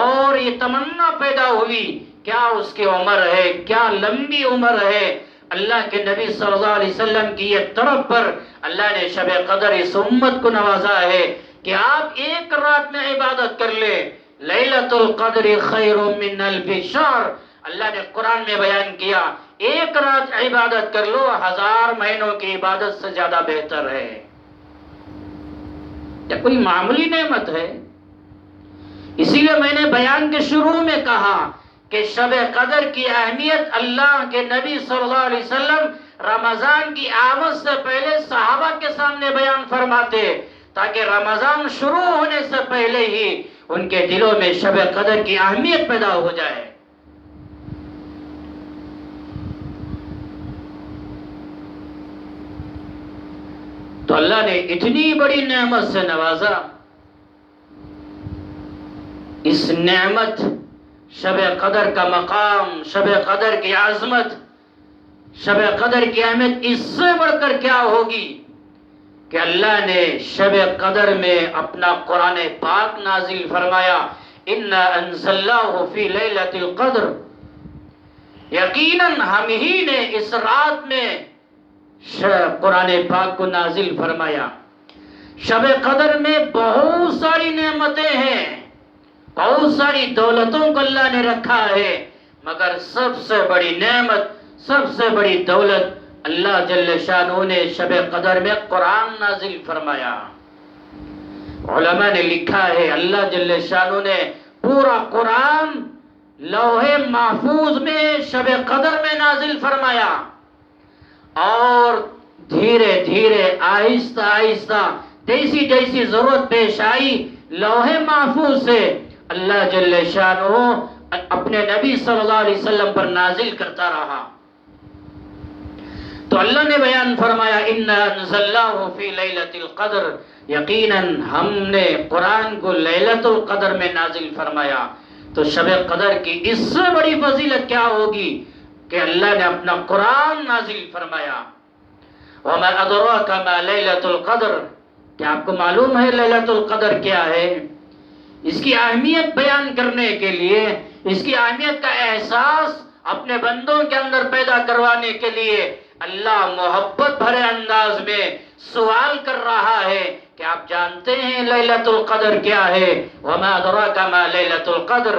اور یہ تمنا پیدا ہوئی، کیا اس کی عمر ہے، کیا لمبی عمر ہے۔ اللہ کے نبی صلی اللہ علیہ وسلم کی یہ تڑپ پر اللہ نے شب قدر اس امت کو نوازا ہے کہ آپ ایک رات میں عبادت کر لیں۔ لیلۃ القدر خیر من الف شہر، اللہ نے قرآن میں بیان کیا، ایک رات عبادت کر لو 1000 مہینوں کی عبادت سے زیادہ بہتر ہے۔ یہ کوئی معمولی نعمت ہے؟ اسی لیے میں نے بیان کے شروع میں کہا کہ شب قدر کی اہمیت اللہ کے نبی صلی اللہ علیہ وسلم رمضان کی آمد سے پہلے صحابہ کے سامنے بیان فرماتے تاکہ رمضان شروع ہونے سے پہلے ہی ان کے دلوں میں شب قدر کی اہمیت پیدا ہو جائے۔ تو اللہ نے اتنی بڑی نعمت سے نوازا، اس نعمت شب قدر کا مقام، شب قدر کی عظمت، شب قدر کی اہمیت اس سے بڑھ کر کیا ہوگی کہ اللہ نے شب قدر میں اپنا قرآن پاک نازل فرمایا، اِنَّا أَنزَلْنَاهُ فِي لَيْلَةِ الْقَدْرِ، یقیناً ہم ہی نے اس رات میں قرآن پاک کو نازل فرمایا۔ شب قدر میں بہت ساری نعمتیں ہیں، بہت ساری دولتوں کو اللہ نے رکھا ہے، مگر سب سے بڑی نعمت، سب سے بڑی دولت اللہ جل شانہ نے شب قدر میں قرآن نازل فرمایا۔ علماء نے لکھا ہے اللہ جل شانہ نے پورا قرآن لوح محفوظ میں شب قدر میں نازل فرمایا، اور دھیرے دھیرے آہستہ آہستہ جیسی جیسی ضرورت پیش آئی لوح محفوظ سے اللہ جل شانہ اپنے نبی صلی اللہ علیہ وسلم پر نازل کرتا رہا۔ تو اللہ نے بیان فرمایا اِنَّا أَنزَلْنَاهُ فِي لَيْلَةِ الْقَدْرِ، یقیناً ہم نے قرآن کو لیلۃ القدر میں نازل فرمایا۔ تو شب قدر کی اس سے بڑی فضیلت کیا ہوگی کہ اللہ نے اپنا قرآن نازل فرمایا۔ وَمَا أَدْرَاكَ مَا لَيْلَةُ الْقَدْرِ، کیا آپ کو معلوم ہے لیلۃ القدر کیا ہے؟ اس کی اہمیت بیان کرنے کے لیے، اس کی اہمیت کا احساس اپنے بندوں کے اندر پیدا کروانے کے لیے اللہ محبت بھرے انداز میں سوال کر رہا ہے کہ آپ جانتے ہیں لیلۃ القدر کیا ہے؟ وما ادراک ما لیلۃ القدر،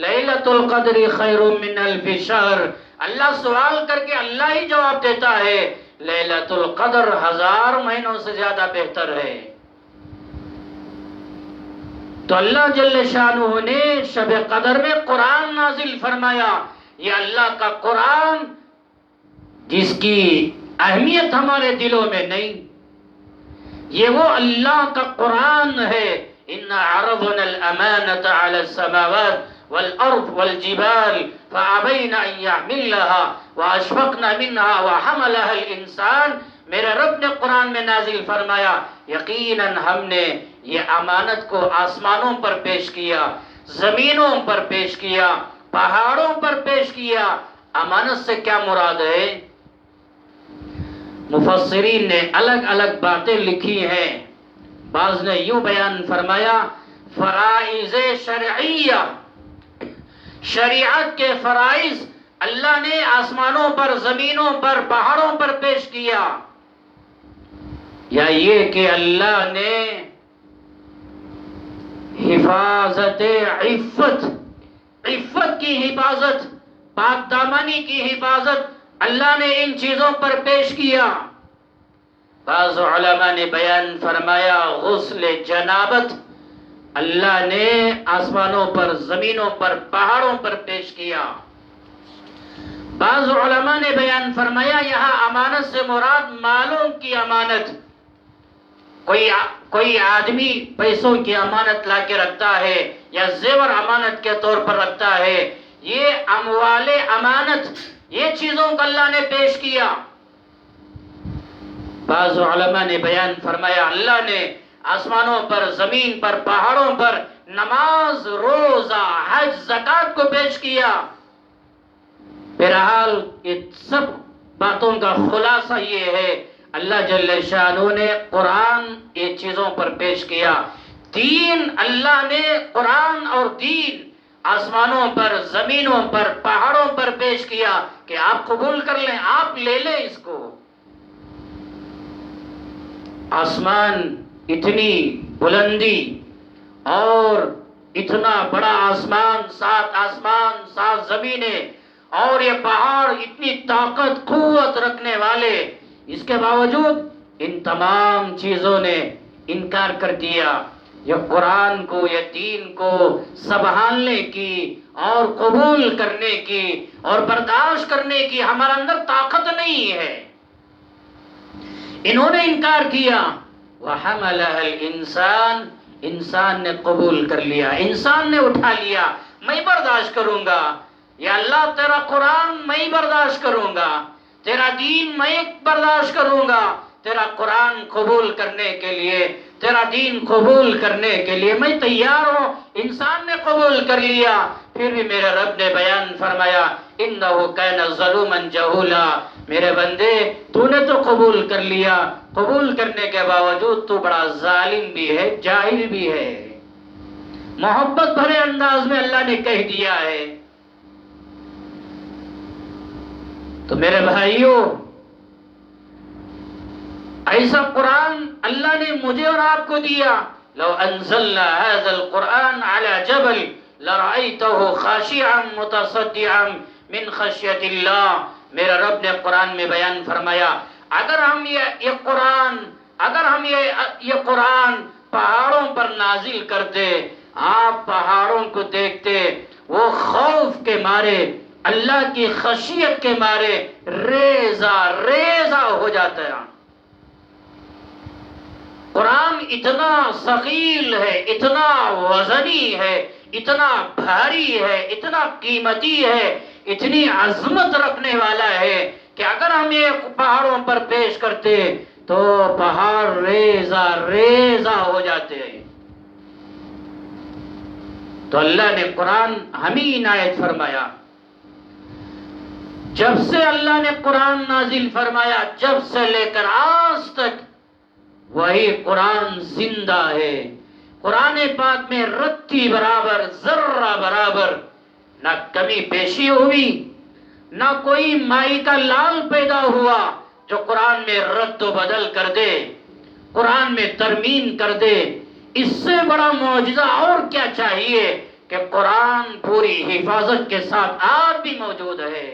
لیلۃ القدر خیر من الف شہر۔ اللہ سوال کر کے اللہ ہی جواب دیتا ہے لیلۃ القدر 1000 مہینوں سے زیادہ بہتر ہے۔ تو اللہ جل شانہ نے شب قدر میں قرآن نازل فرمایا۔ یہ اللہ کا قرآن جس کی اہمیت ہمارے دلوں میں نہیں، یہ وہ اللہ کا قرآن ہے۔ اِنَّا عَرَضْنَا الْأَمَانَةَ عَلَى السَّمَاوَاتِ وَالْأَرْضِ وَالْجِبَالِ فَأَبَيْنَ أَن يَحْمِلْنَهَا وَأَشْفَقْنَ مِنْهَا وَحَمَلَهَا الْإِنسَانُ۔ میرے رب نے قرآن میں نازل فرمایا یقیناً ہم نے یہ امانت کو آسمانوں پر پیش کیا، زمینوں پر پیش کیا، پہاڑوں پر پیش کیا۔ امانت سے کیا مراد ہے؟ مفسرین نے الگ الگ باتیں لکھی ہیں۔ بعض نے یوں بیان فرمایا فرائض شرعیہ، شریعت کے فرائض اللہ نے آسمانوں پر، زمینوں پر، پہاڑوں پر پیش کیا، یا یہ کہ اللہ نے حفاظت عفت کی حفاظت، پاک دامانی کی حفاظت اللہ نے ان چیزوں پر پیش کیا۔ بعض علماء نے بیان فرمایا غسل جنابت اللہ نے آسمانوں پر، زمینوں پر، پہاڑوں پر پیش کیا۔ بعض علماء نے بیان فرمایا یہاں امانت سے مراد مالوں کی امانت، کوئی آدمی پیسوں کی امانت لا کے رکھتا ہے یا زیور امانت کے طور پر رکھتا ہے، یہ اموال امانت، یہ چیزوں کو اللہ نے پیش کیا۔ بعض علماء نے بیان فرمایا اللہ نے آسمانوں پر، زمین پر، پہاڑوں پر نماز، روزہ، حج، زکوٰۃ کو پیش کیا۔ بہرحال یہ سب باتوں کا خلاصہ یہ ہے اللہ جل شانہ نے قرآن یہ چیزوں پر پیش کیا۔ دین اللہ نے قرآن اور دین آسمانوں پر، زمینوں پر، پہاڑوں پر پیش کیا کہ آپ قبول کر لیں، آپ لے لیں اس کو۔ آسمان اتنی بلندی اور اتنا بڑا آسمان، 7 زمینیں، اور یہ پہاڑ اتنی طاقت قوت رکھنے والے، اس کے باوجود ان تمام چیزوں نے انکار کر دیا۔ یہ قرآن کو، یہ دین کو سنبھالنے کی اور قبول کرنے کی اور برداشت کرنے کی ہمارے اندر طاقت نہیں ہے، انہوں نے انکار کیا۔ وَحَمَلَهَا الْإِنسَانُ، انسان نے قبول کر لیا، انسان نے اٹھا لیا، میں برداشت کروں گا، یا اللہ تیرا قرآن میں برداشت کروں گا، تیرا دین میں برداشت کروں گا، تیرا قرآن قبول کرنے کے لیے، تیرا دین قبول کرنے کے لیے میں تیار ہوں۔ انسان نے قبول کر لیا، پھر بھی میرے رب نے بیان فرمایا انه کان ظلوما جہولا، میرے بندے تو نے تو قبول کر لیا، قبول کرنے کے باوجود تو بڑا ظالم بھی ہے، جاہل بھی ہے۔ محبت بھرے انداز میں اللہ نے کہہ دیا ہے۔ تو میرے بھائیوں، ایسا قرآن اللہ نے مجھے اور آپ کو دیا۔ لو انزلنا هذا القرآن على جبل لرأيته خاشعا متصدعا من خشیت اللہ۔ میرے رب نے قرآن میں بیان فرمایا، اگر ہم یہ قرآن پہاڑوں پر نازل کرتے، آپ پہاڑوں کو دیکھتے، وہ خوف کے مارے، اللہ کی خشیت کے مارے ریزہ ریزہ ہو جاتا ہے۔ قرآن اتنا ثقیل ہے، اتنا وزنی ہے، اتنا بھاری ہے، اتنا قیمتی ہے، اتنی عظمت رکھنے والا ہے کہ اگر ہم یہ پہاڑوں پر پیش کرتے تو پہاڑ ریزہ ریزہ ہو جاتے ہیں۔ تو اللہ نے قرآن ہمیں عنایت فرمایا۔ جب سے اللہ نے قرآن نازل فرمایا، جب سے لے کر آج تک وہی قرآن زندہ ہے۔ قرآن پاک میں رتی برابر، ذرہ برابر نہ کمی بیشی ہوئی، نہ کوئی مائی کا لال پیدا ہوا جو قرآن میں رد و بدل کر دے، قرآن میں ترمیم کر دے۔ اس سے بڑا معجزہ اور کیا چاہیے کہ قرآن پوری حفاظت کے ساتھ آج بھی موجود ہے۔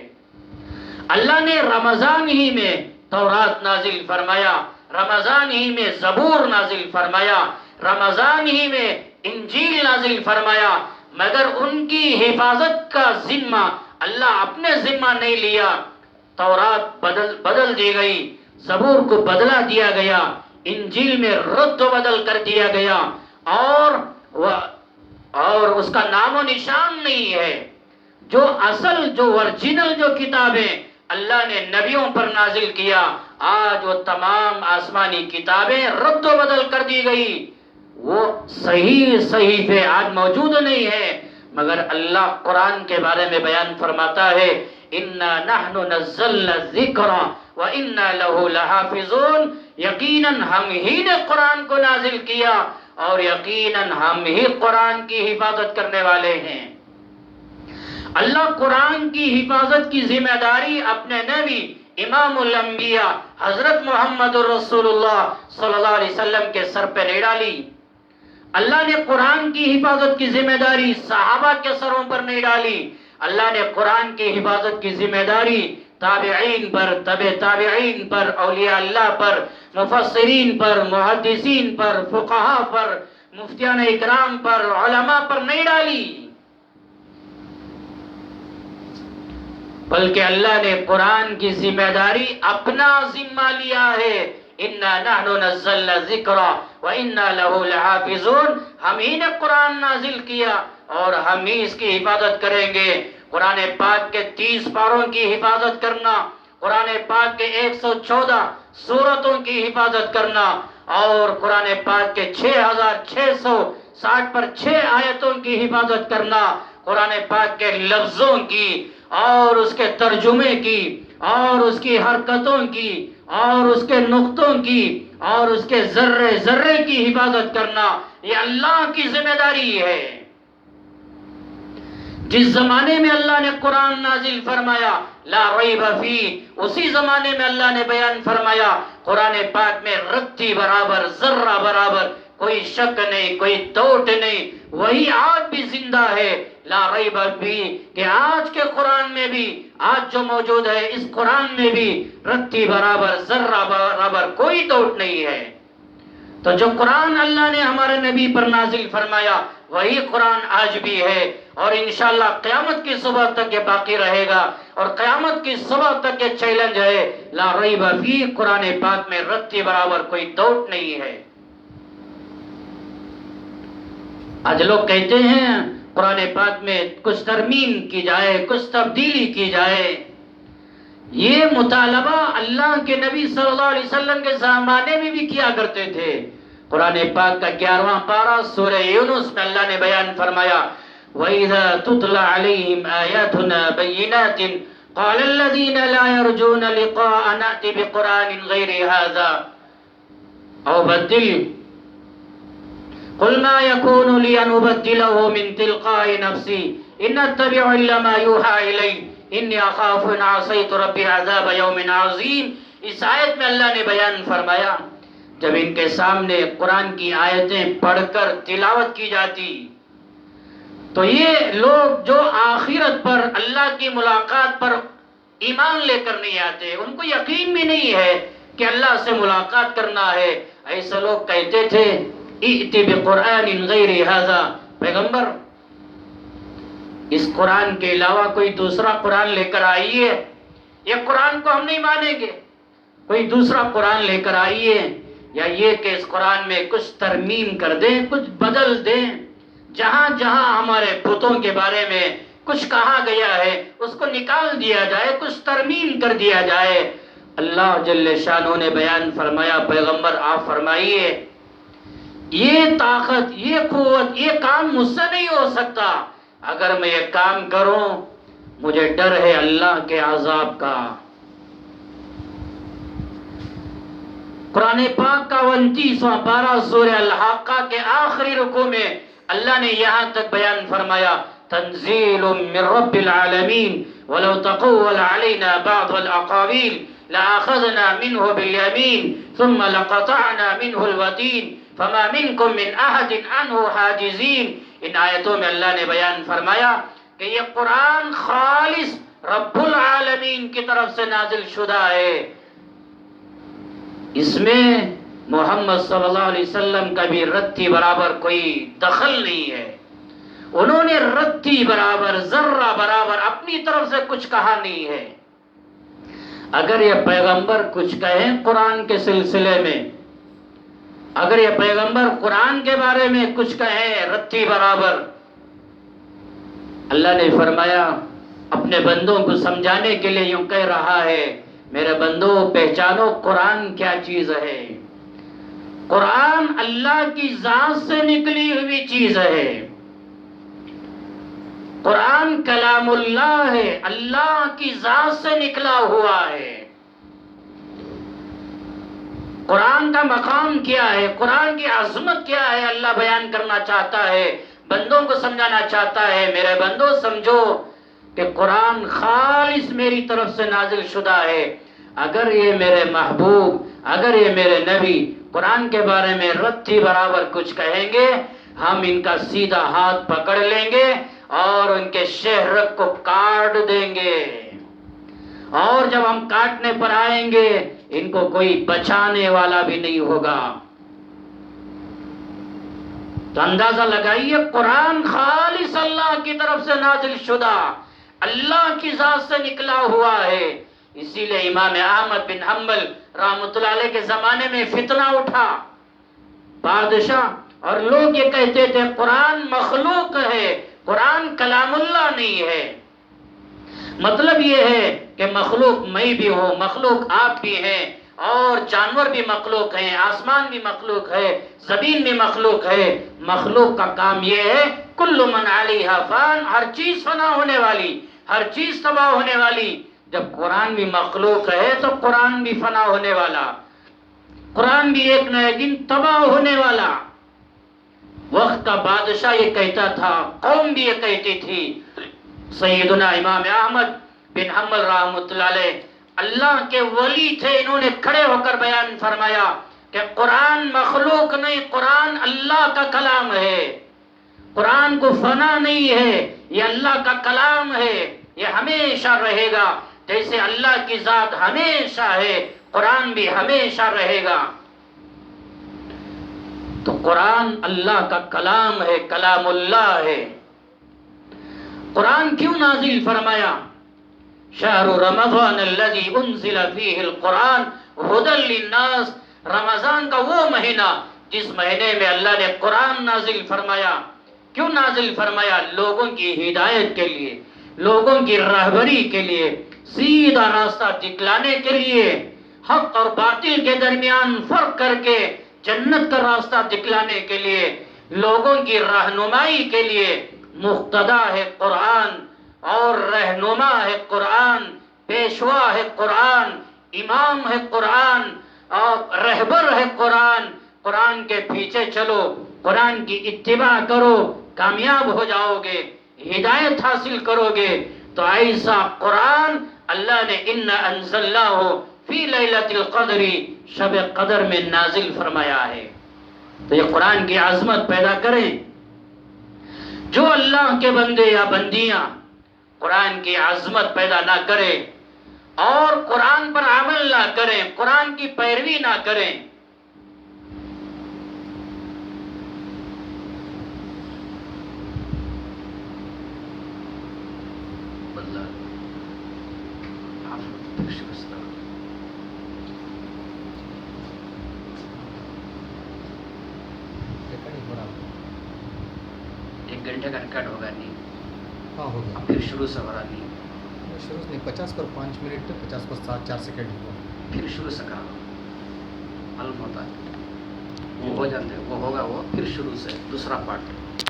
اللہ نے رمضان ہی میں تورات نازل فرمایا، رمضان ہی میں زبور نازل فرمایا، رمضان ہی میں انجیل نازل فرمایا، مگر ان کی حفاظت کا ذمہ اللہ اپنے ذمہ نہیں لیا۔ تورات بدل دی گئی، زبور کو بدلا دیا گیا، انجیل میں رد و بدل کر دیا گیا، اور اس کا نام و نشان نہیں ہے۔ جو اصل، جو ورجنل جو کتابیں اللہ نے نبیوں پر نازل کیا، آج وہ تمام آسمانی کتابیں رد و بدل کر دی گئی۔ وہ صحیح صحیفے آج موجود نہیں ہے، مگر اللہ قرآن کے بارے میں بیان فرماتا ہے، اِنَّا نَحْنُ نَزَّلْنَا الذِّكْرَ وَإِنَّا لَهُ لَحَافِظُونَ۔ یقیناً ہم ہی نے قرآن کو نازل کیا اور یقیناً ہم ہی قرآن کی حفاظت کرنے والے ہیں۔ اللہ قرآن کی حفاظت کی ذمہ داری اپنے نبی امام الانبیاء حضرت محمد رسول اللہ صلی اللہ علیہ وسلم کے سر پہ نہیں ڈالی۔ اللہ نے قرآن کی حفاظت کی ذمہ داری صحابہ کے سروں پر نہیں ڈالی۔ اللہ نے قرآن کی حفاظت کی ذمہ داری تابعین پر، تبع تابعین پر، اولیاء اللہ پر، مفسرین پر، محدثین پر، فقہاء پر، مفتیان اکرام پر، علماء پر نہیں ڈالی، بلکہ اللہ نے قرآن کی ذمہ داری اپنا ذمہ لیا ہے۔ اِنَّا نَحْنُ نَزَّلْنَا الذِّكْرَ وَإِنَّا لَهُ لَحَافِظُونَ۔ ہم ہی نے قرآن نازل کیا اور ہم ہی اس کی حفاظت کریں گے۔ قرآن پاک کے 30 پاروں کی حفاظت کرنا، قرآن پاک کے 114 سورتوں کی حفاظت کرنا، اور قرآن پاک کے 6660 پر 6 آیتوں کی حفاظت کرنا، قرآن پاک کے لفظوں کی اور اس کے ترجمے کی اور اس کی حرکتوں کی اور اس کے نقطوں کی اور اس کے ذرے ذرے کی حفاظت کرنا، یہ اللہ کی ذمہ داری ہے۔ جس زمانے میں اللہ نے قرآن نازل فرمایا لا ریب فی، اسی زمانے میں اللہ نے بیان فرمایا قرآن پاک میں رتی برابر، ذرہ برابر، کوئی شک نہیں، کوئی ڈاؤٹ نہیں، وہی آج بھی زندہ ہے۔ لا ریب فی کہ آج کے قرآن میں بھی، آج جو موجود ہے اس قرآن میں بھی رتی برابر، ذرہ برابر، کوئی ڈاؤٹ نہیں ہے۔ تو جو قرآن اللہ نے ہمارے نبی پر نازل فرمایا وہی قرآن آج بھی ہے، اور انشاءاللہ قیامت کی صبح تک یہ باقی رہے گا، اور قیامت کی صبح تک یہ چیلنج ہے، لا ریب فی، قرآن پاک میں رتی برابر کوئی ڈاؤٹ نہیں ہے۔ آج لوگ کہتے ہیں قرآن پاک میں کچھ ترمیم کی جائے، کچھ تبدیلی کی جائے۔ یہ مطالبہ اللہ کے نبی صلی اللہ علیہ وسلم کے زمانے میں بھی کیا کرتے تھے۔ قرآن پاک کا 11واں پارہ سورہ یونس میں اللہ نے بیان فرمایا وَإِذَا تُتْلَى عَلَيْهِمْ آيَاتُنَا بَيِّنَاتٍ قَالَ الَّذِينَ لَا يَرْجُونَ لِقَاءَنَا نَأْتِ بِقُرْآنٍ غَيْرِ هَذَا أَوْ بَدِّلْهُ قُلْ مَا يَكُونُ لِي أَنْ أُبَدِّلَهُ مِنْ تِلْقَاءِ نَفْسِي إِنْ أَتَّبِعُ إِلَّا مَا يُوحَىٰ إِلَيَّ إِنِّي أَخَافُ إِنْ عَصَيْتُ رَبِّي عَذَابَ يَوْمٍ عَظِيمٍ۔ اس آیت میں اللہ نے بیان فرمایا جب ان کے سامنے قرآن کی آیتیں پڑھ کر تلاوت کی جاتی تو یہ لوگ جو آخرت پر اللہ کی ملاقات پر ایمان لے کر نہیں آتے، ان کو یقین بھی نہیں ہے کہ اللہ سے ملاقات کرنا ہے، ایسے لوگ کہتے تھے ائت بقرآن غیر ھذا، پیغمبر اس قرآن کے علاوہ کوئی دوسرا قرآن لے کر آئیے، یہ قرآن کو ہم نہیں مانیں گے، کوئی دوسرا قرآن لے کر آئیے، یا یہ کہ اس قرآن میں کچھ ترمیم کر دیں، کچھ بدل دیں، جہاں جہاں ہمارے بتوں کے بارے میں کچھ کہا گیا ہے اس کو نکال دیا جائے، کچھ ترمیم کر دیا جائے۔ اللہ جل شانہ نے بیان فرمایا پیغمبر آپ فرمائیے یہ طاقت، یہ قوت، یہ کام مجھ سے نہیں ہو سکتا، اگر میں یہ کام کروں مجھے ڈر ہے اللہ کے عذاب کا۔ قرآن پاک کا 29واں پارہ سورہ الحاقہ کے آخری رکوع میں اللہ نے یہاں تک بیان فرمایا تنزیل من رب العالمین ولو تقول علینا بعض الاقاویل لأخذنا منه بالیمین ثم لقطعنا منه الوتین فما منکم من احد عنه حاجزین۔ ان آیتوں میں اللہ نے بیان فرمایا کہ یہ قرآن خالص رب العالمین کی طرف سے نازل شدہ ہے، اس میں محمد صلی اللہ علیہ وسلم کا بھی رتی برابر کوئی دخل نہیں ہے، انہوں نے رتی برابر، ذرہ برابر اپنی طرف سے کچھ کہا نہیں ہے۔ اگر یہ پیغمبر کچھ کہیں قرآن کے سلسلے میں، اگر یہ پیغمبر قرآن کے بارے میں کچھ کہیں رتی برابر، اللہ نے فرمایا اپنے بندوں کو سمجھانے کے لیے یوں کہہ رہا ہے میرے بندوں پہچانو قرآن کیا چیز ہے، قرآن اللہ کی ذات سے نکلی ہوئی چیز ہے، قرآن کلام اللہ ہے، اللہ کی ذات سے نکلا ہوا ہے۔ قرآن کا مقام کیا ہے، قرآن کی عظمت کیا ہے، اللہ بیان کرنا چاہتا ہے، بندوں کو سمجھانا چاہتا ہے میرے بندوں سمجھو کہ قرآن خالص میری طرف سے نازل شدہ ہے۔ اگر یہ میرے محبوب، اگر یہ میرے نبی قرآن کے بارے میں رتی برابر کچھ کہیں گے ہم ان کا سیدھا ہاتھ پکڑ لیں گے اور ان کے شہرک کو کاٹ دیں گے، اور جب ہم کاٹنے پر آئیں گے ان کو کوئی بچانے والا بھی نہیں ہوگا۔ تو اندازہ لگائیے قرآن خالص اللہ کی طرف سے نازل شدہ، اللہ کی ذات سے نکلا ہوا ہے۔ اسی لیے امام احمد بن حنبل رحمۃ اللہ علیہ کے زمانے میں فتنہ اٹھا، بادشاہ اور لوگ یہ کہتے تھے قرآن مخلوق ہے، قرآن کلام اللہ نہیں ہے۔ مطلب یہ ہے کہ مخلوق میں بھی ہوں، مخلوق آپ بھی ہیں، اور جانور بھی مخلوق ہیں، آسمان بھی مخلوق ہے، زمین بھی مخلوق ہے۔ مخلوق کا کام یہ ہے کل من علیہا فان، ہر چیز فنا ہونے والی، ہر چیز تباہ ہونے والی۔ جب قرآن بھی مخلوق ہے تو قرآن بھی فنا ہونے والا، قرآن بھی ایک نہ ایک دن تباہ ہونے والا۔ وقت کا بادشاہ یہ کہتا تھا، قوم بھی یہ کہتی تھی۔ سیدنا امام احمد بن حنبل رحمۃ اللہ علیہ اللہ کے ولی تھے، انہوں نے کھڑے ہو کر بیان فرمایا کہ قرآن مخلوق نہیں، قرآن اللہ کا کلام ہے، قرآن کو فنا نہیں ہے، یہ اللہ کا کلام ہے، یہ ہمیشہ رہے گا، جیسے اللہ کی ذات ہمیشہ ہے قرآن بھی ہمیشہ رہے گا۔ تو قرآن اللہ کا کلام ہے، کلام اللہ ہے۔ قرآن کیوں نازل فرمایا؟ شہر رمضان الذی انزل فیہ القرآن ھدی للناس، رمضان کا وہ مہینہ جس مہینے میں اللہ نے قرآن نازل فرمایا۔ کیوں نازل فرمایا؟ لوگوں کی ہدایت کے لیے، لوگوں کی رہبری کے لیے، سیدھا راستہ دکھلانے کے لیے، حق اور باطل کے درمیان فرق کر کے جنت کا راستہ دکھلانے کے لیے، لوگوں کی رہنمائی کے لیے، مقتدا ہے قرآن اور رہنما ہے قرآن، پیشوا ہے قرآن، امام ہے قرآن اور رہبر ہے قرآن۔ قرآن کے پیچھے چلو، قرآن کی اتباع کرو، کامیاب ہو جاؤ گے، ہدایت حاصل کرو گے۔ تو ایسا قرآن اللہ نے اِنَّا أَنزَلْنَاهُ فِي لَيْلَةِ الْقَدْرِ شب قدر میں نازل فرمایا ہے۔ تو یہ قرآن کی عظمت پیدا کریں۔ جو اللہ کے بندے یا بندیاں قرآن کی عظمت پیدا نہ کریں اور قرآن پر عمل نہ کریں، قرآن کی پیروی نہ کریں، ایک گھنٹے کا ریکارڈ ہوگا نہیں؟ ہاں ہو گیا، پھر شروع سے ہو رہا نہیں، شروع سے نہیں 50 پر 5 منٹ 50 پر 4 سیکنڈ ہوا۔ پھر شروع سے کرا معلوم ہوتا ہے وہ ہو جاتے، وہ ہوگا وہ پھر شروع سے دوسرا پارٹ۔